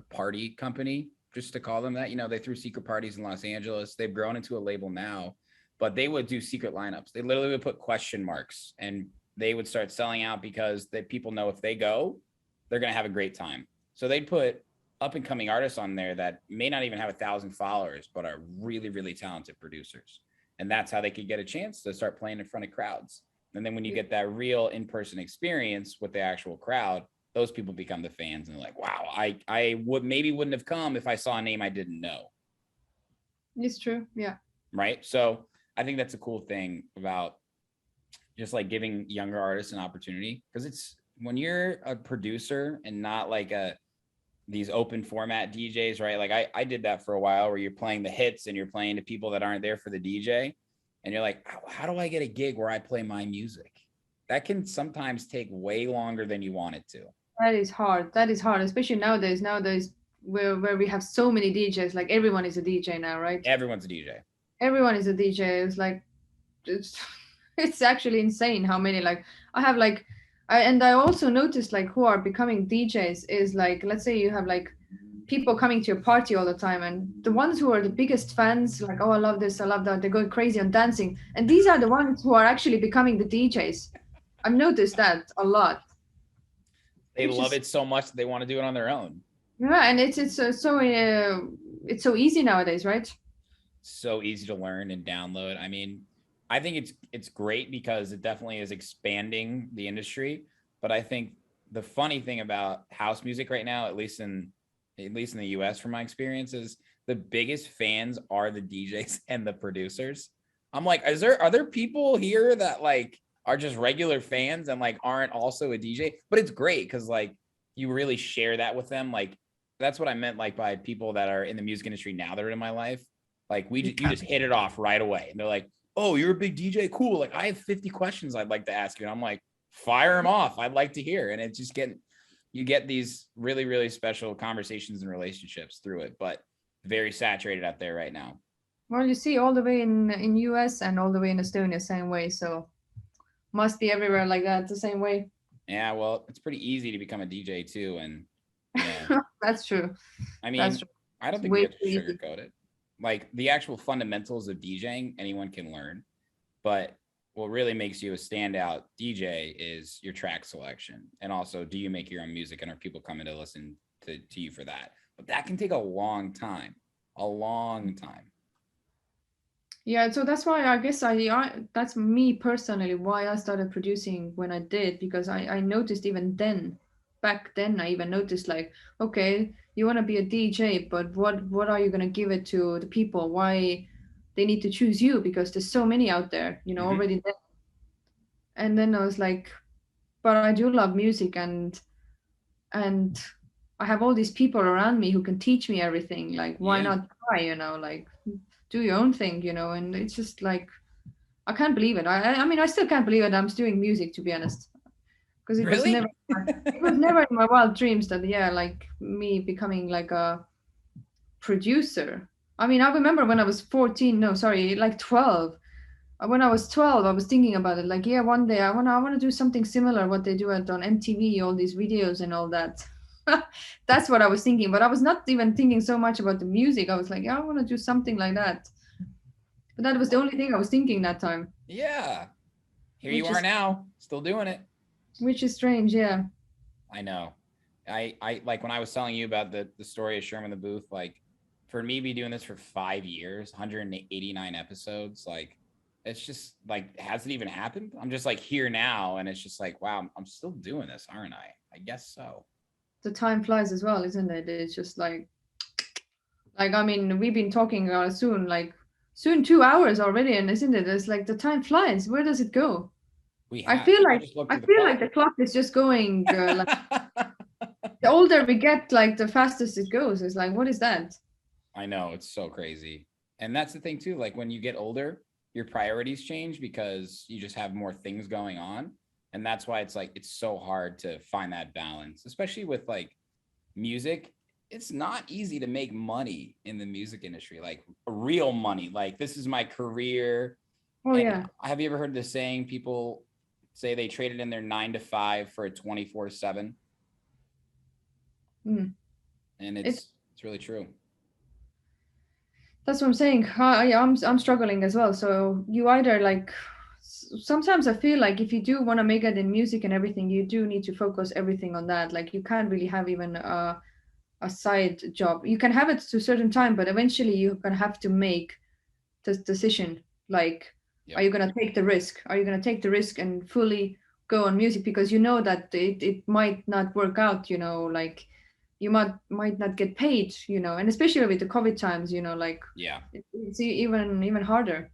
Speaker 9: party company, just to call them that. You know, they threw secret parties in Los Angeles. They've grown into a label now, but they would do secret lineups. They literally would put question marks and they would start selling out because people know if they go, they're going to have a great time. So they'd put up and coming artists on there that may not even have 1,000 followers, but are really, really talented producers. And that's how they could get a chance to start playing in front of crowds. And then when you get that real in-person experience with the actual crowd, those people become the fans and they're like, wow, I wouldn't have come if I saw a name I didn't know.
Speaker 8: It's true. Yeah.
Speaker 9: Right. So I think that's a cool thing about just like giving younger artists an opportunity, because it's when you're a producer and not like these open format DJs, right? Like I did that for a while where you're playing the hits and you're playing to people that aren't there for the DJ. And you're like, how do I get a gig where I play my music? That can sometimes take way longer than you want it to.
Speaker 8: That is hard. That is hard, especially nowadays. Nowadays, where we have so many DJs, like everyone is a DJ now, right?
Speaker 9: Everyone's a DJ.
Speaker 8: Everyone is a DJ. It's like, it's actually insane how many. Like I have like, I also noticed like who are becoming DJs is like, let's say you have like people coming to your party all the time, and the ones who are the biggest fans, like, oh, I love this, I love that, they're going crazy on dancing, and these are the ones who are actually becoming the DJs. I've noticed that a lot.
Speaker 9: They love it so much that they want to do it on their own.
Speaker 8: Yeah, and it's so easy nowadays, right?
Speaker 9: So easy to learn and download. I mean, I think it's great because it definitely is expanding the industry. But I think the funny thing about house music right now, at least in the US from my experience, is the biggest fans are the DJs and the producers. I'm like, are there people here that like are just regular fans and like aren't also a DJ? But it's great because like you really share that with them. Like that's what I meant like by people that are in the music industry now that are in my life. Like you just hit it off right away. And they're like, oh, you're a big DJ. Cool. Like I have 50 questions I'd like to ask you. And I'm like, fire them off. I'd like to hear. And it's just you get these really, really special conversations and relationships through it, but very saturated out there right now.
Speaker 8: Well, you see all the way in US and all the way in Estonia, same way. So must be everywhere like that, the same way.
Speaker 9: Yeah, well, it's pretty easy to become a DJ too. And yeah.
Speaker 8: That's true.
Speaker 9: I mean, I don't think we have to sugarcoat it. Like the actual fundamentals of DJing, anyone can learn. But what really makes you a standout DJ is your track selection. And also, do you make your own music and are people coming to listen to you for that? But that can take a long time, a long time.
Speaker 8: Yeah, so that's why I guess that's me personally, why I started producing when I did, because I noticed even then, back then, I even noticed like, okay, you want to be a DJ, but what are you going to give it to the people? Why they need to choose you? Because there's so many out there, already there. And then I was like, but I do love music and I have all these people around me who can teach me everything. Like, why not try, like do your own thing, and it's just like, I can't believe it. I mean, I still can't believe it. I'm doing music, to be honest, because it was never in my wild dreams that, like me becoming like a producer. I mean, I remember when I was 12. When I was 12, I was thinking about it. Like, one day I want to do something similar what they do on MTV, all these videos and all that. That's what I was thinking, but I was not even thinking so much about the music. I was like, I want to do something like that. But that was the only thing I was thinking that time.
Speaker 9: Yeah. Here you are now, still doing it.
Speaker 8: Which is strange, yeah.
Speaker 9: I know. I like when I was telling you about the story of Sherman the Booth, like for me be doing this for 5 years, 189 episodes, like it's just like, has it even happened? I'm just like here now, and it's just like, wow, I'm still doing this, aren't I? I guess so.
Speaker 8: The time flies as well, isn't it? It's just like I mean, we've been talking soon 2 hours already, and isn't it? It's like the time flies. Where does it go? I feel like the clock is just going. The older we get, like the fastest it goes. It's like, what is that?
Speaker 9: I know, it's so crazy. And that's the thing too, like when you get older, your priorities change because you just have more things going on. And that's why it's like, it's so hard to find that balance, especially with like music. It's not easy to make money in the music industry, like real money. Like this is my career.
Speaker 8: Oh,
Speaker 9: and
Speaker 8: yeah.
Speaker 9: Have you ever heard the saying, people say they traded in their 9 to 5 for a 24/7?
Speaker 8: Mm.
Speaker 9: And it's really true.
Speaker 8: That's what I'm saying. I'm struggling as well. So you either like, sometimes I feel like if you do want to make it in music and everything, you do need to focus everything on that. Like you can't really have even a side job. You can have it to a certain time, but eventually you're gonna have to make this decision. Like,
Speaker 9: Yep.
Speaker 8: are you gonna take the risk? Are you gonna take the risk and fully go on music because you know that it might not work out, you know, like you might not get paid, you know, and especially with the COVID times, you know, like
Speaker 9: Yeah.
Speaker 8: it's even harder.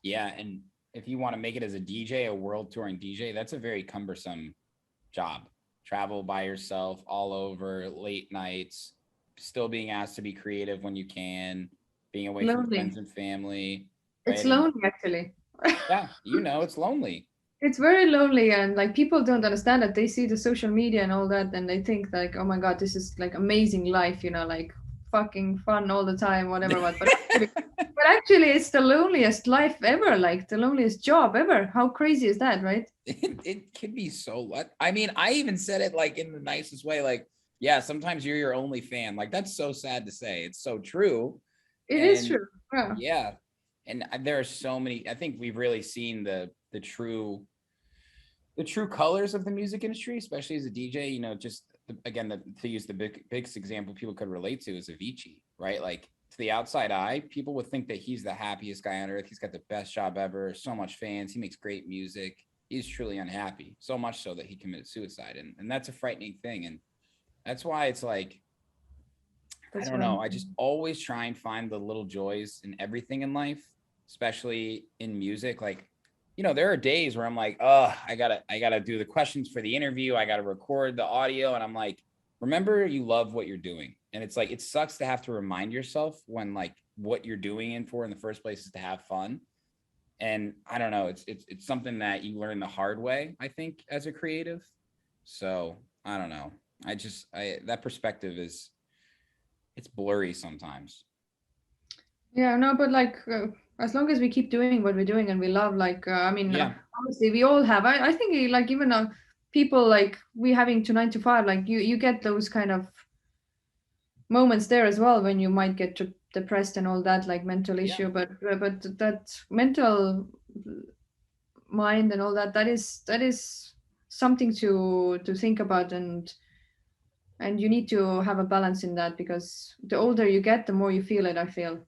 Speaker 9: Yeah, and if you want to make it as a DJ, a world touring DJ, that's a very cumbersome job. Travel by yourself all over, late nights, still being asked to be creative when you can, being away from
Speaker 8: Lonely.
Speaker 9: friends and family.
Speaker 8: It's
Speaker 9: right?
Speaker 8: lonely actually.
Speaker 9: Yeah, you know, it's lonely.
Speaker 8: It's very lonely, and like people don't understand that. They see the social media and all that and they think like, oh my god, this is like amazing life, you know, like fucking fun all the time, whatever. But actually it's the loneliest life ever, like the loneliest job ever. How crazy is that, right?
Speaker 9: It can be so what I mean, I even said it like in the nicest way, like, yeah, sometimes you're your only fan. Like that's so sad to say. It's so true.
Speaker 8: It is true. Yeah.
Speaker 9: Yeah. And there are so many, I think we've really seen the true colors of the music industry, especially as a DJ, you know, just again, to use the biggest example people could relate to is Avicii, right? Like to the outside eye, people would think that he's the happiest guy on earth. He's got the best job ever, so much fans. He makes great music. He's truly unhappy, so much so that he committed suicide. And that's a frightening thing. And that's why it's like, I don't know. I just always try and find the little joys in everything in life, especially in music. Like, you know, there are days where I'm like, oh, I gotta do the questions for the interview. I gotta record the audio. And I'm like, remember you love what you're doing. And it's like, it sucks to have to remind yourself when like what you're doing it for in the first place is to have fun. And I don't know, it's something that you learn the hard way, I think, as a creative. So I don't know. That perspective it's blurry sometimes.
Speaker 8: Yeah, no, but like as long as we keep doing what we're doing and we love, like I mean,
Speaker 9: Yeah.
Speaker 8: honestly, we all have. I think like even people like we having to 9 to 5, like you get those kind of moments there as well when you might get depressed and all that, like mental issue. But that mental mind and all that, that is something to think about, and you need to have a balance in that because the older you get, the more you feel it, I feel.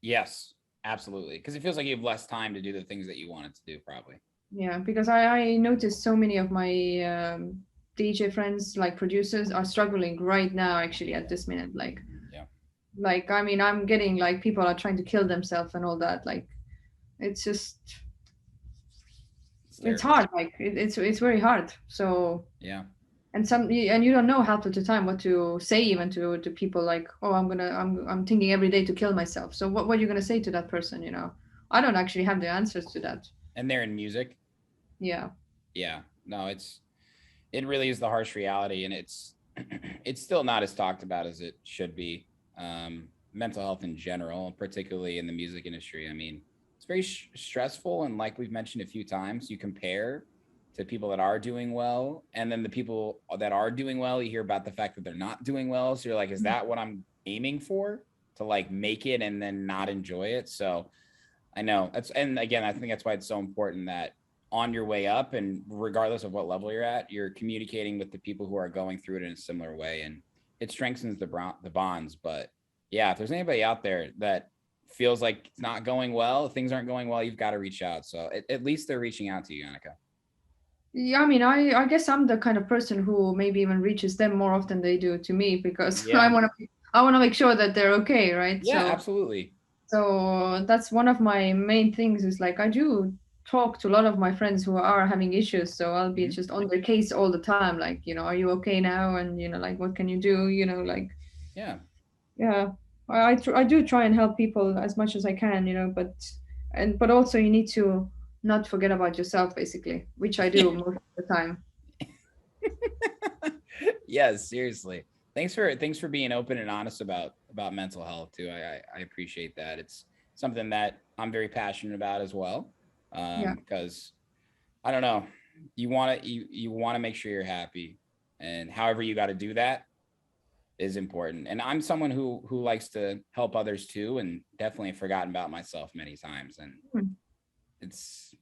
Speaker 9: Yes, absolutely. Because it feels like you have less time to do the things that you wanted to do, probably.
Speaker 8: Yeah, because I noticed so many of my DJ friends, like producers, are struggling right now, actually, at this minute. Like,
Speaker 9: yeah.
Speaker 8: Like, I mean, I'm getting like people are trying to kill themselves and all that. Like, it's just, it's hard. Like, it's very hard. So
Speaker 9: yeah.
Speaker 8: And you don't know half of the time what to say even to people, like, oh, I'm thinking every day to kill myself. So what are you gonna say to that person? You know, I don't actually have the answers to that.
Speaker 9: And they're in music.
Speaker 8: Yeah.
Speaker 9: Yeah. No, it really is the harsh reality, and it's still not as talked about as it should be. Mental health in general, particularly in the music industry. I mean, it's very stressful, and like we've mentioned a few times, you compare to people that are doing well, and then the people that are doing well, you hear about the fact that they're not doing well. So you're like, is that what I'm aiming for, to like make it and then not enjoy it? So I know and again, I think that's why it's so important that on your way up, and regardless of what level you're at, you're communicating with the people who are going through it in a similar way, and it strengthens the bonds. But yeah, if there's anybody out there that feels like it's not going well, things aren't going well, you've got to reach out. So at least they're reaching out to you, Janika.
Speaker 8: Yeah, I mean, I guess I'm the kind of person who maybe even reaches them more often they do to me, because I want to make sure that they're okay, right?
Speaker 9: Yeah, absolutely.
Speaker 8: So that's one of my main things, is like I do talk to a lot of my friends who are having issues, so I'll be just on their case all the time, like, are you okay now, and like, what can you do, like. Yeah, I do try and help people as much as I can, but also you need to not forget about yourself, basically, which I do most of the time.
Speaker 9: Yes, seriously. Thanks for being open and honest about mental health too. I appreciate that. It's something that I'm very passionate about as well. Because I don't know, you want to make sure you're happy, and however you got to do that is important. And I'm someone who likes to help others too, and definitely forgotten about myself many times. And it's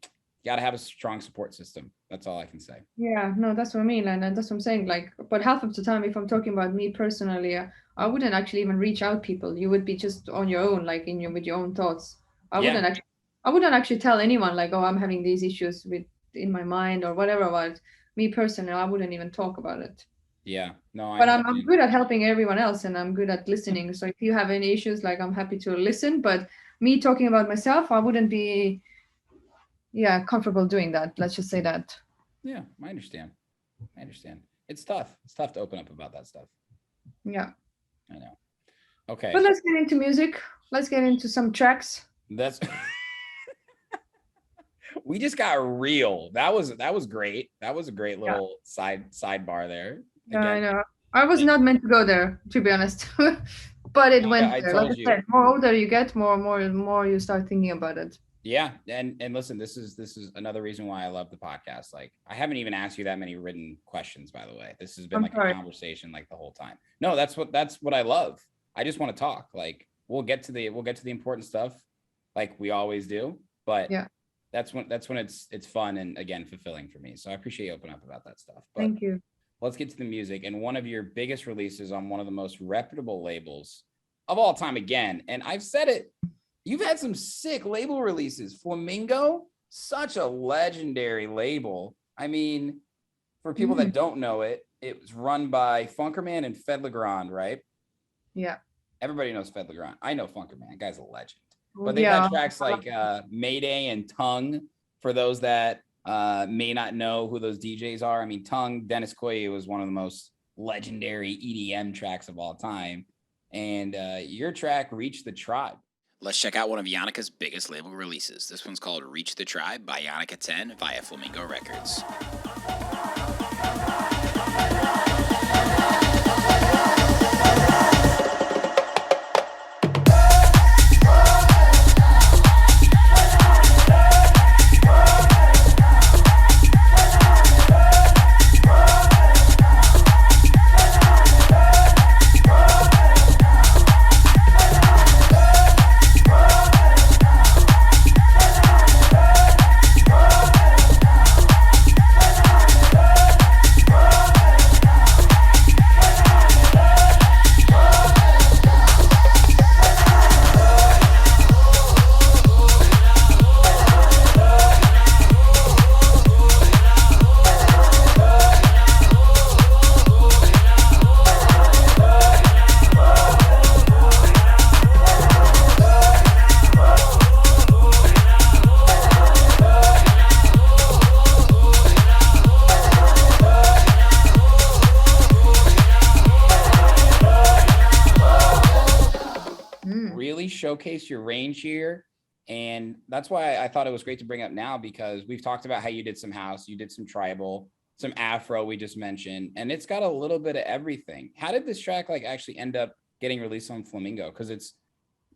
Speaker 9: got to have a strong support system. That's all I can say.
Speaker 8: Yeah, no, that's what I mean, and that's what I'm saying. Like, but half of the time, if I'm talking about me personally, I wouldn't actually even reach out people. You would be just on your own, like with your own thoughts. I wouldn't actually tell anyone like, oh, I'm having these issues in my mind or whatever. But me personally, I wouldn't even talk about it.
Speaker 9: Yeah, no,
Speaker 8: but I'm good at helping everyone else, and I'm good at listening. So if you have any issues, like, I'm happy to listen. But me talking about myself, I wouldn't be, comfortable doing that. Let's just say that.
Speaker 9: Yeah, I understand. It's tough. It's tough to open up about that stuff.
Speaker 8: Yeah,
Speaker 9: I know. Okay,
Speaker 8: but let's get into music. Let's get into some tracks.
Speaker 9: That's we just got real. That was great. That was a great little sidebar there.
Speaker 8: Yeah, I know. I was not meant to go there, to be honest, but it went there. Like I said, more older you get, more you start thinking about it.
Speaker 9: Yeah, and listen, this is another reason why I love the podcast. Like, I haven't even asked you that many written questions, by the way. This has been a conversation like the whole time. No, that's what I love. I just want to talk. Like, we'll get to the important stuff, like we always do. But that's when it's fun and, again, fulfilling for me. So I appreciate you opening up about that stuff. But
Speaker 8: thank you.
Speaker 9: Let's get to the music. And one of your biggest releases on one of the most reputable labels of all time, again, and I've said it, you've had some sick label releases. Flamingo, such a legendary label. I mean, for people that don't know it, it was run by Funkerman and Fed Legrand, right?
Speaker 8: Yeah.
Speaker 9: Everybody knows Fed Legrand. I know Funkerman. That guy's a legend. But they've had tracks like Mayday and Tongue, for those that may not know who those DJs are. I mean, Tongue, Dennis Koye was one of the most legendary EDM tracks of all time. And your track, Reach the Tribe.
Speaker 3: Let's check out one of Janika's biggest label releases. This one's called Reach the Tribe by Janika Tenn via Flamingo Records.
Speaker 9: Showcase your range here, and that's why I thought it was great to bring up now, because we've talked about how you did some house, you did some tribal, some afro we just mentioned, and it's got a little bit of everything. How did this track like actually end up getting released on Flamingo? Because it's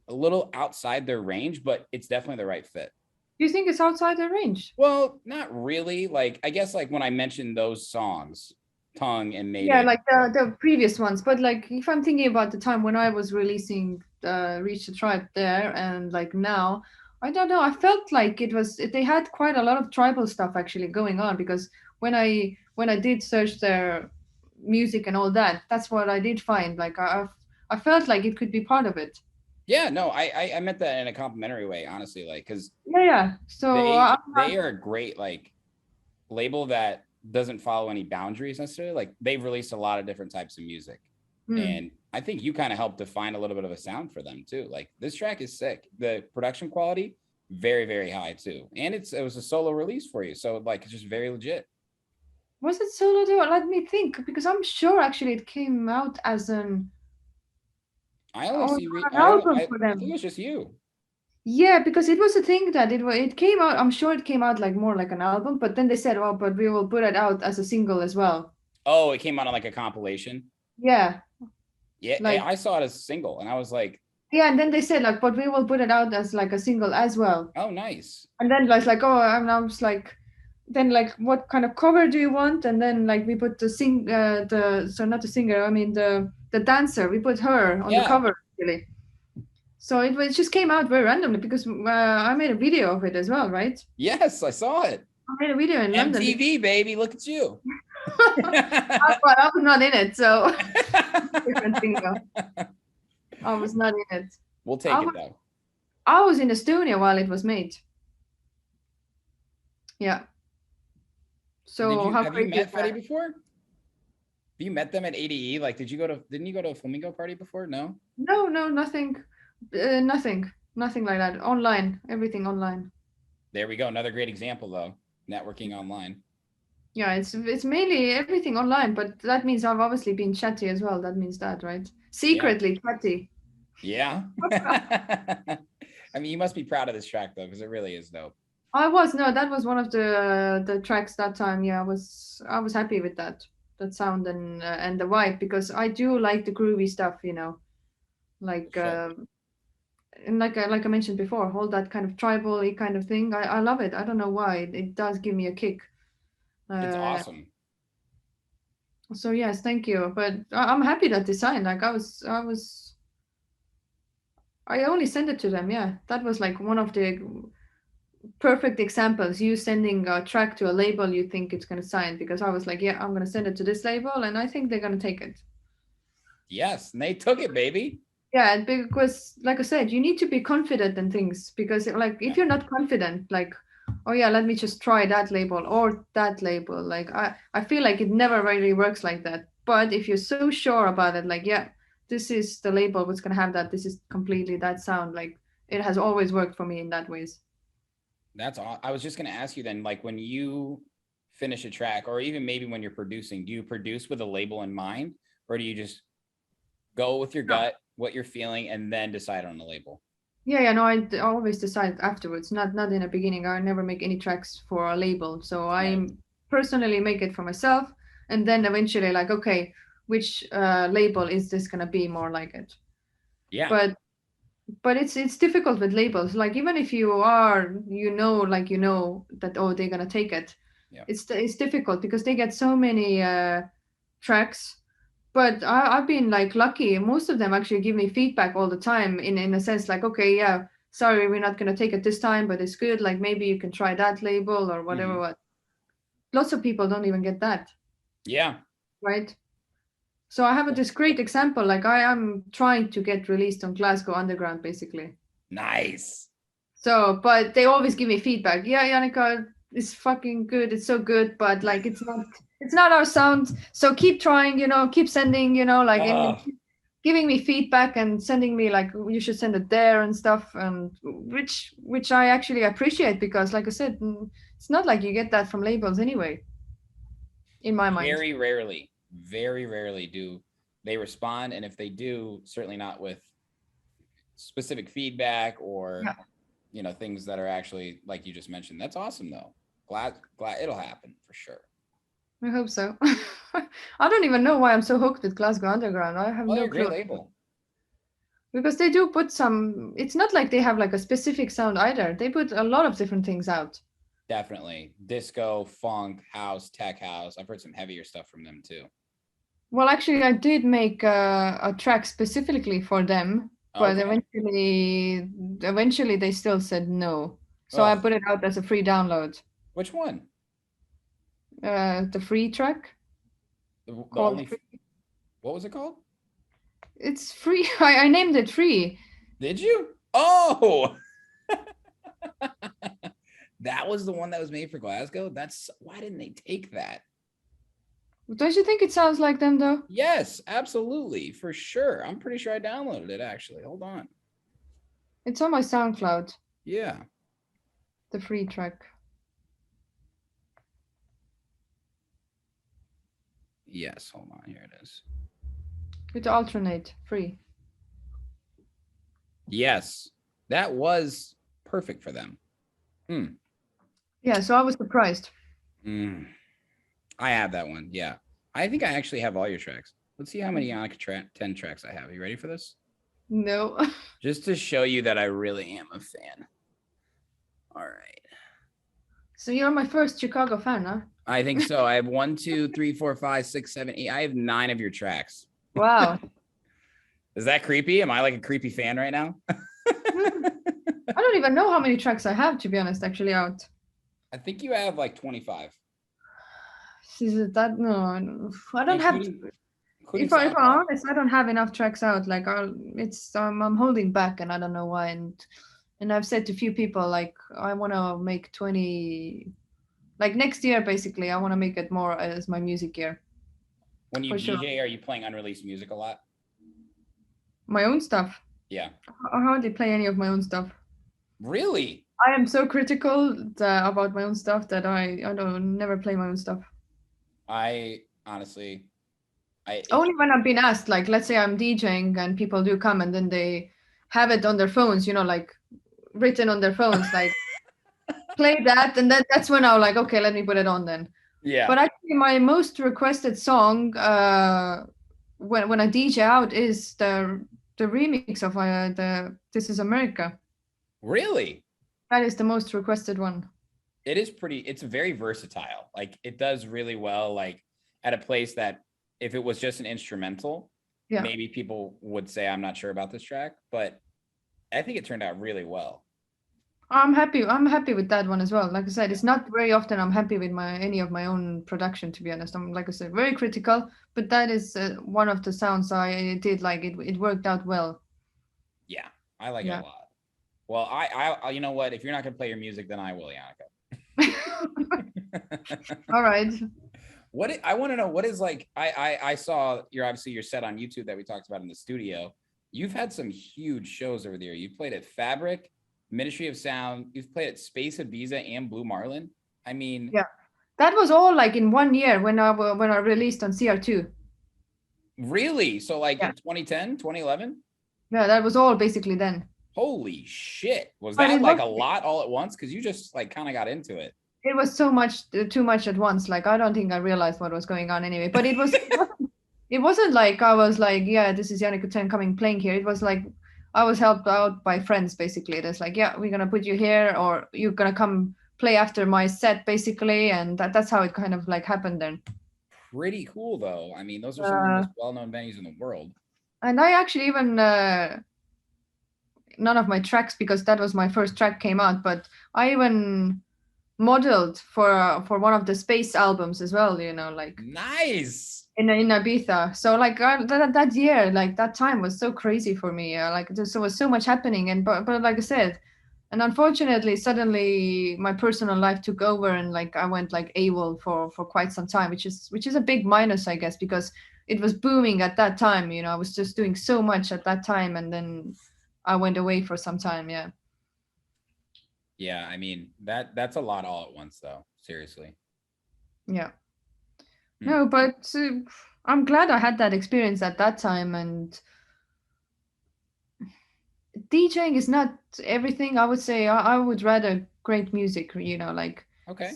Speaker 9: a little outside their range, but it's definitely the right fit.
Speaker 8: Do you think it's outside their range?
Speaker 9: Well, not really. Like, I guess like when I mentioned those songs, Tongue and Mayday.
Speaker 8: Yeah, like the previous ones. But like, if I'm thinking about the time when I was releasing Reach the Tribe there, and like now, I don't know, I felt like they had quite a lot of tribal stuff actually going on, because when I did search their music and all that, that's what I did find. Like, I felt like it could be part of it.
Speaker 9: Yeah, no, I meant that in a complimentary way, honestly, like, because
Speaker 8: so
Speaker 9: they are a great like label that doesn't follow any boundaries necessarily. Like, they've released a lot of different types of music, and I think you kind of helped define a little bit of a sound for them too. Like, this track is sick. The production quality, very, very high too. And it was a solo release for you. So like, it's just very legit.
Speaker 8: Was it solo though? Let me think, because I'm sure actually it came out as an album for them.
Speaker 9: I think it was just you.
Speaker 8: Yeah, because it was a thing that it came out. I'm sure it came out like more like an album, but then they said, "Oh, but we will put it out as a single as well."
Speaker 9: Oh, it came out on like a compilation.
Speaker 8: Yeah.
Speaker 9: Yeah, like, I saw it as a single, and I was like,
Speaker 8: yeah, and then they said like, "But we will put it out as like a single as well."
Speaker 9: Oh, nice.
Speaker 8: And then like, oh, and I was like, then like, what kind of cover do you want? And then like we put not the singer, I mean the dancer. We put her on the cover really. So it just came out very randomly because I made a video of it as well, right?
Speaker 9: Yes, I saw it.
Speaker 8: I made a video in London.
Speaker 9: MTV, baby, look at you.
Speaker 8: I was not in it, so different thing though. I was not in it.
Speaker 9: We'll take it though.
Speaker 8: I was in Estonia while it was made. Yeah. So
Speaker 9: have you met Fetty before? Have you met them at ADE? Like, didn't you go to a Flamingo party before? No.
Speaker 8: No, nothing. Nothing like that. Online, everything online.
Speaker 9: There we go. Another great example though. Networking online.
Speaker 8: Yeah, it's mainly everything online, but that means I've obviously been chatty as well. That means that, right? Secretly chatty.
Speaker 9: Yeah. I mean, you must be proud of this track though, because it really is dope.
Speaker 8: That was one of the tracks that time. Yeah, I was happy with that sound and the vibe, because I do like the groovy stuff, you know, like and like I mentioned before, all that kind of tribal-y kind of thing. I love it. I don't know why. It does give me a kick.
Speaker 9: It's awesome.
Speaker 8: So yes, thank you. But I'm happy that they signed. Like I only sent it to them. Yeah, that was like one of the perfect examples. You sending a track to a label you think it's gonna sign, because I was like, yeah, I'm gonna send it to this label, and I think they're gonna take it.
Speaker 9: Yes, and they took it, baby.
Speaker 8: Yeah, because like I said, you need to be confident in things, because like if you're not confident, like, oh yeah, let me just try that label or that label, like I feel like it never really works like that. But if you're so sure about it, like, yeah, this is the label what's gonna have that, this is completely that sound, like it has always worked for me in that ways.
Speaker 9: That's all. I was just gonna ask you then, like when you finish a track, or even maybe when you're producing, do you produce with a label in mind, or do you just go with your gut, what you're feeling, and then decide on the label?
Speaker 8: Yeah, no, I always decide afterwards, not in the beginning. I never make any tracks for a label. So I personally make it for myself, and then eventually like, okay, which label is this gonna be more like it?
Speaker 9: Yeah.
Speaker 8: But it's difficult with labels. Like even if you are, that, oh, they're gonna take it. Yeah. It's difficult because they get so many tracks. But I've been like lucky. Most of them actually give me feedback all the time in a sense like, okay, yeah, sorry, we're not going to take it this time, but it's good. Like maybe you can try that label or whatever. What? Lots of people don't even get that.
Speaker 9: Yeah.
Speaker 8: Right. So I have this great example. Like I am trying to get released on Glasgow Underground, basically.
Speaker 9: Nice.
Speaker 8: So, but they always give me feedback. Yeah, Janika, it's fucking good. It's so good, but like it's not our sound, so keep trying, keep sending, and giving me feedback and sending me like you should send it there and stuff, and which I actually appreciate, because like I said, it's not like you get that from labels anyway, in my mind.
Speaker 9: Very rarely do they respond, and if they do, certainly not with specific feedback or things that are actually like you just mentioned. That's awesome though. Glad it'll happen for sure.
Speaker 8: I hope so. I don't even know why I'm so hooked with Glasgow Underground. I have no clue.
Speaker 9: Great label.
Speaker 8: Because they do put some, it's not like they have like a specific sound either. They put a lot of different things out.
Speaker 9: Definitely. Disco, funk, house, tech house. I've heard some heavier stuff from them too.
Speaker 8: Well, actually, I did make a track specifically for them, but eventually they still said no. So I put it out as a free download.
Speaker 9: Which one?
Speaker 8: The free track.
Speaker 9: What was it called?
Speaker 8: It's free. I named it Free.
Speaker 9: Did you? Oh, that was the one that was made for Glasgow. Why didn't they take that?
Speaker 8: Don't you think it sounds like them though?
Speaker 9: Yes, absolutely, for sure. I'm pretty sure I downloaded it actually. Hold on.
Speaker 8: It's on my SoundCloud.
Speaker 9: Yeah.
Speaker 8: The free track.
Speaker 9: Yes, hold on, here it is.
Speaker 8: With alternate, free.
Speaker 9: Yes, that was perfect for them.
Speaker 8: Yeah, so I was surprised.
Speaker 9: I have that one. Yeah, I think I actually have all your tracks. Let's see how many Janika Tenn tracks I have. Are you ready for this?
Speaker 8: No.
Speaker 9: Just to show you that I really am a fan. All right.
Speaker 8: So you're my first Chicago fan, huh?
Speaker 9: I think so. I have 1, 2, 3, 4, 5, 6, 7, 8. I have 9 of your tracks.
Speaker 8: Wow.
Speaker 9: Is that creepy? Am I like a creepy fan right now?
Speaker 8: I don't even know how many tracks I have, to be honest, actually out.
Speaker 9: I think you have like 25.
Speaker 8: Is it that? No, I don't have. If I'm honest, I don't have enough tracks out. Like, I'm holding back, and I don't know why. And I've said to a few people, like, I want to make 20. Like next year, basically, I want to make it more as my music year.
Speaker 9: When you DJ, are you playing unreleased music a lot?
Speaker 8: My own stuff.
Speaker 9: Yeah.
Speaker 8: I hardly play any of my own stuff.
Speaker 9: Really?
Speaker 8: I am so critical about my own stuff that I don't never play my own stuff.
Speaker 9: I honestly,
Speaker 8: only when I've been asked, like let's say I'm DJing and people do come and then they have it on their phones, you know, like written on their phones, like play that, and then that's when I'm like, okay, let me put it on then.
Speaker 9: Yeah.
Speaker 8: But actually, my most requested song when I DJ out is the remix of the This Is America.
Speaker 9: Really?
Speaker 8: That is the most requested one.
Speaker 9: It is it's very versatile. Like it does really well, like at a place that if it was just an instrumental, maybe people would say, I'm not sure about this track, but I think it turned out really well.
Speaker 8: I'm happy with that one as well. Like I said, it's not very often I'm happy with any of my own production, to be honest. I'm, like I said, very critical, but that is one of the sounds I did. Like it worked out well.
Speaker 9: Yeah, I like it a lot. Well, I you know what? If you're not gonna play your music, then I will, Janika.
Speaker 8: All right.
Speaker 9: I want to know what is like. I saw your set on YouTube that we talked about in the studio. You've had some huge shows over there. You've played at Fabric, Ministry of Sound. You've played at Space Ibiza and Blue Marlin. I mean,
Speaker 8: yeah, that was all like in 1 year when I released on CR2.
Speaker 9: Really? So like in 2010, 2011?
Speaker 8: Yeah, that was all basically then.
Speaker 9: Holy shit. Was that like a lot all at once? Because you just like kind of got into it.
Speaker 8: It was so much, too much at once. Like, I don't think I realized what was going on anyway. But it wasn't like I was like, yeah, this is Janika Tenn coming playing here. It was like I was helped out by friends, basically. It's like, yeah, we're going to put you here, or you're going to come play after my set, basically. And that's how it kind of like happened then.
Speaker 9: Pretty cool, though. I mean, those are some of the most well-known venues in the world. And
Speaker 8: I actually even... none of my tracks, because that was my first track came out, but I even modeled for one of the Space albums as well, you know, like
Speaker 9: nice
Speaker 8: in Ibiza. So like that year, like that time was so crazy for me. Like there was so much happening, and but like I said, and unfortunately suddenly my personal life took over, and like I went like AWOL for quite some time, which is a big minus, I guess, because it was booming at that time, you know. I was just doing so much at that time, and then I went away for some time.
Speaker 9: Yeah, I mean, that's a lot all at once, though. Seriously.
Speaker 8: Yeah. No, but I'm glad I had that experience at that time. And DJing is not everything. I would say I would rather great music, you know, like,
Speaker 9: okay.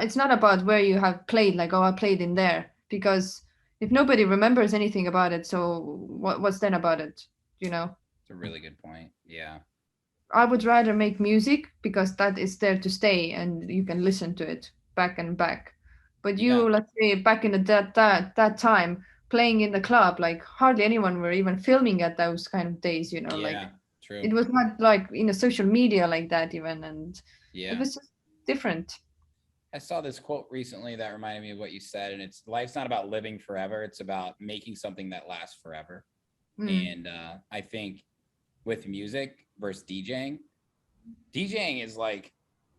Speaker 8: It's not about where you have played, like, oh, I played in there, because if nobody remembers anything about it, so what's then about it, you know?
Speaker 9: It's a really good point. Yeah.
Speaker 8: I would rather make music because that is there to stay and you can listen to it back and back. But let's say back in that time, playing in the club, like hardly anyone were even filming at those kind of days, you know.
Speaker 9: Yeah,
Speaker 8: like
Speaker 9: true.
Speaker 8: It was not like in a social media like that even, and
Speaker 9: yeah,
Speaker 8: it was just different.
Speaker 9: I saw this quote recently that reminded me of what you said, and it's life's not about living forever, it's about making something that lasts forever. And I think with music versus DJing is like,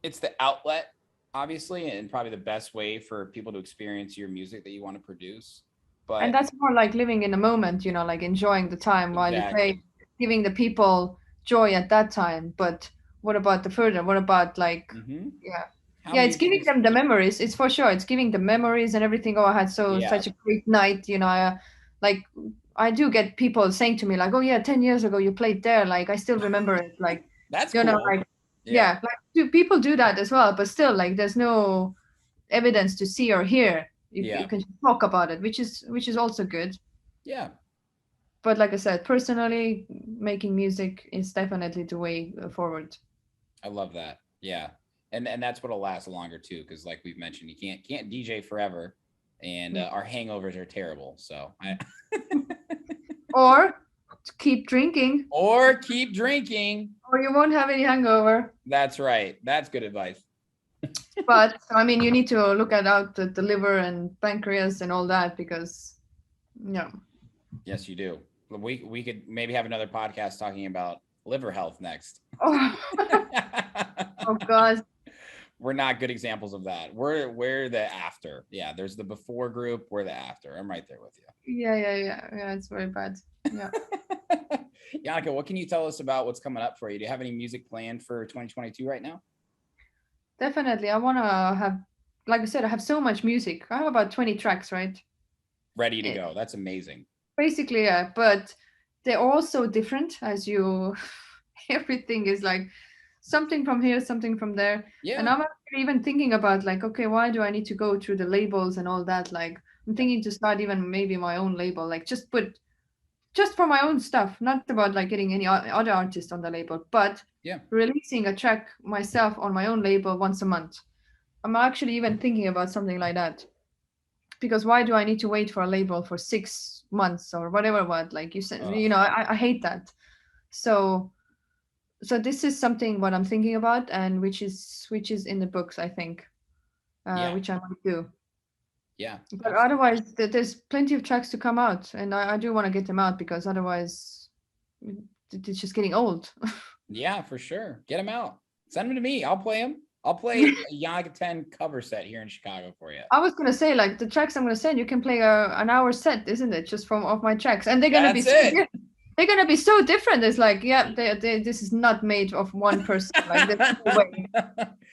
Speaker 9: it's the outlet, obviously, and probably the best way for people to experience your music that you want to produce.
Speaker 8: And that's more like living in the moment, you know, like enjoying the time while you play, giving the people joy at that time. But what about the further? What about like, yeah. Yeah, it's giving them the memories. It's for sure. It's giving the memories and everything. Oh, I had such a great night. You know, like I do get people saying to me like, "Oh yeah, 10 years ago you played there." Like I still remember it. Like
Speaker 9: that's
Speaker 8: you know, like like people do that as well. But still, like there's no evidence to see or hear. You can talk about it, which is also good.
Speaker 9: Yeah.
Speaker 8: But like I said, personally, making music is definitely the way forward.
Speaker 9: I love that. Yeah. And that's what'll last longer too, because like we've mentioned, you can't DJ forever, and our hangovers are terrible. So
Speaker 8: or keep drinking.
Speaker 9: Or keep drinking.
Speaker 8: Or you won't have any hangover.
Speaker 9: That's right. That's good advice.
Speaker 8: But I mean, you need to look out the liver and pancreas and all that because, yeah.
Speaker 9: Yes, you do. We could maybe have another podcast talking about liver health next.
Speaker 8: Oh, oh God.
Speaker 9: We're not good examples of that. We're the after. Yeah, there's the before group. We're the after. I'm right there with you.
Speaker 8: Yeah. It's very bad. Yeah.
Speaker 9: Janika, what can you tell us about what's coming up for you? Do you have any music planned for 2022 right now?
Speaker 8: Definitely. I want to have, like I said, I have so much music. I have about 20 tracks, right?
Speaker 9: Ready to go. That's amazing.
Speaker 8: Basically, yeah. But they're all so different as you, everything is like something from here, something from there.
Speaker 9: Yeah.
Speaker 8: And I'm actually even thinking about like, okay, why do I need to go through the labels and all that? Like, I'm thinking to start even maybe my own label, like just for my own stuff, not about like getting any other artist on the label, but releasing a track myself on my own label once a month. I'm actually even thinking about something like that. Because why do I need to wait for a label for 6 months or whatever? What like you said, you know, I hate that. So this is something what I'm thinking about, and which is in the books, I think, which I want to do.
Speaker 9: Yeah.
Speaker 8: But otherwise, there's plenty of tracks to come out, and I do want to get them out because otherwise, it's just getting old.
Speaker 9: Yeah, for sure. Get them out. Send them to me. I'll play them. I'll play a Janika Tenn cover set here in Chicago for you.
Speaker 8: I was gonna say, like the tracks I'm gonna send, you can play an hour set, isn't it? Just of my tracks, and they're gonna be they're gonna be so different. It's like, this is not made of one person. Like there's no way.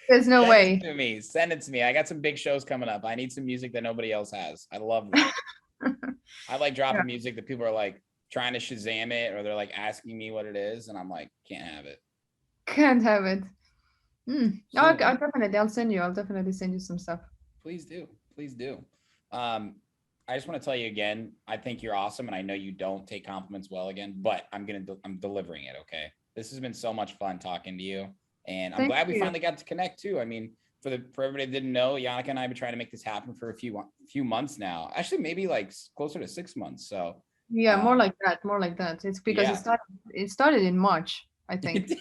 Speaker 8: There's no way.
Speaker 9: Send it to me. I got some big shows coming up. I need some music that nobody else has. I love that. I like dropping music that people are like trying to Shazam it, or they're like asking me what it is, and I'm like, can't have it.
Speaker 8: Can't have it. I'll definitely send you some stuff.
Speaker 9: Please do. I just want to tell you again, I think you're awesome, and I know you don't take compliments well again, but I'm delivering it. Okay, this has been so much fun talking to you, and I'm glad we finally got to connect too. I mean, for everybody that didn't know, Janika and I have been trying to make this happen for a few months now. Actually, maybe like closer to 6 months. So
Speaker 8: yeah, more like that. It's because it started in March, I think.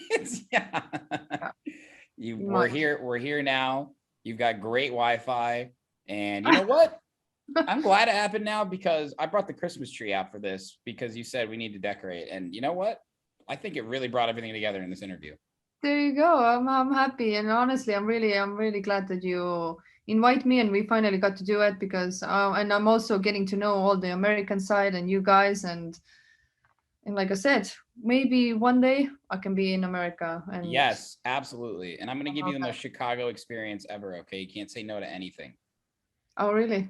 Speaker 9: We're here now. You've got great Wi-Fi, and you know what? I'm glad it happened now because I brought the Christmas tree out for this because you said we need to decorate, and you know what? I think it really brought everything together in this interview.
Speaker 8: There you go. I'm happy, and honestly, I'm really glad that you invite me, and we finally got to do it because and I'm also getting to know all the American side and you guys, and like I said, maybe one day I can be in America. And
Speaker 9: yes, absolutely. And I'm going to give you the most Chicago experience ever. Okay, you can't say no to anything.
Speaker 8: Oh, really?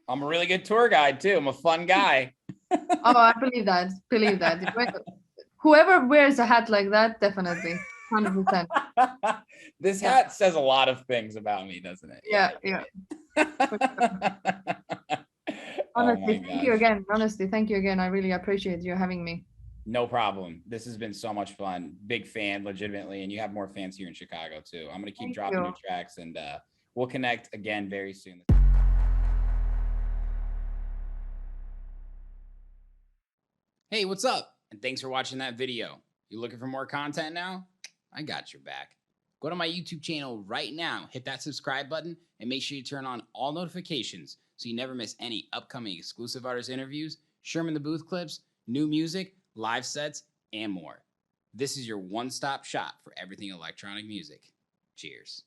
Speaker 9: I'm a really good tour guide too. I'm a fun guy.
Speaker 8: Oh, I believe that. Whoever wears a hat like that, definitely, 100%.
Speaker 9: This hat says a lot of things about me, doesn't it?
Speaker 8: Yeah. Honestly, thank you again. I really appreciate you having me.
Speaker 9: No problem. This has been so much fun. Big fan, legitimately, and you have more fans here in Chicago too. I'm going to keep dropping new tracks, and we'll connect again very soon. Hey, what's up? And thanks for watching that video. You looking for more content now? I got your back. Go to my YouTube channel right now, hit that subscribe button, and make sure you turn on all notifications so you never miss any upcoming exclusive artist interviews, Sherman the Booth clips, new music, live sets, and more. This is your one-stop shop for everything electronic music. Cheers.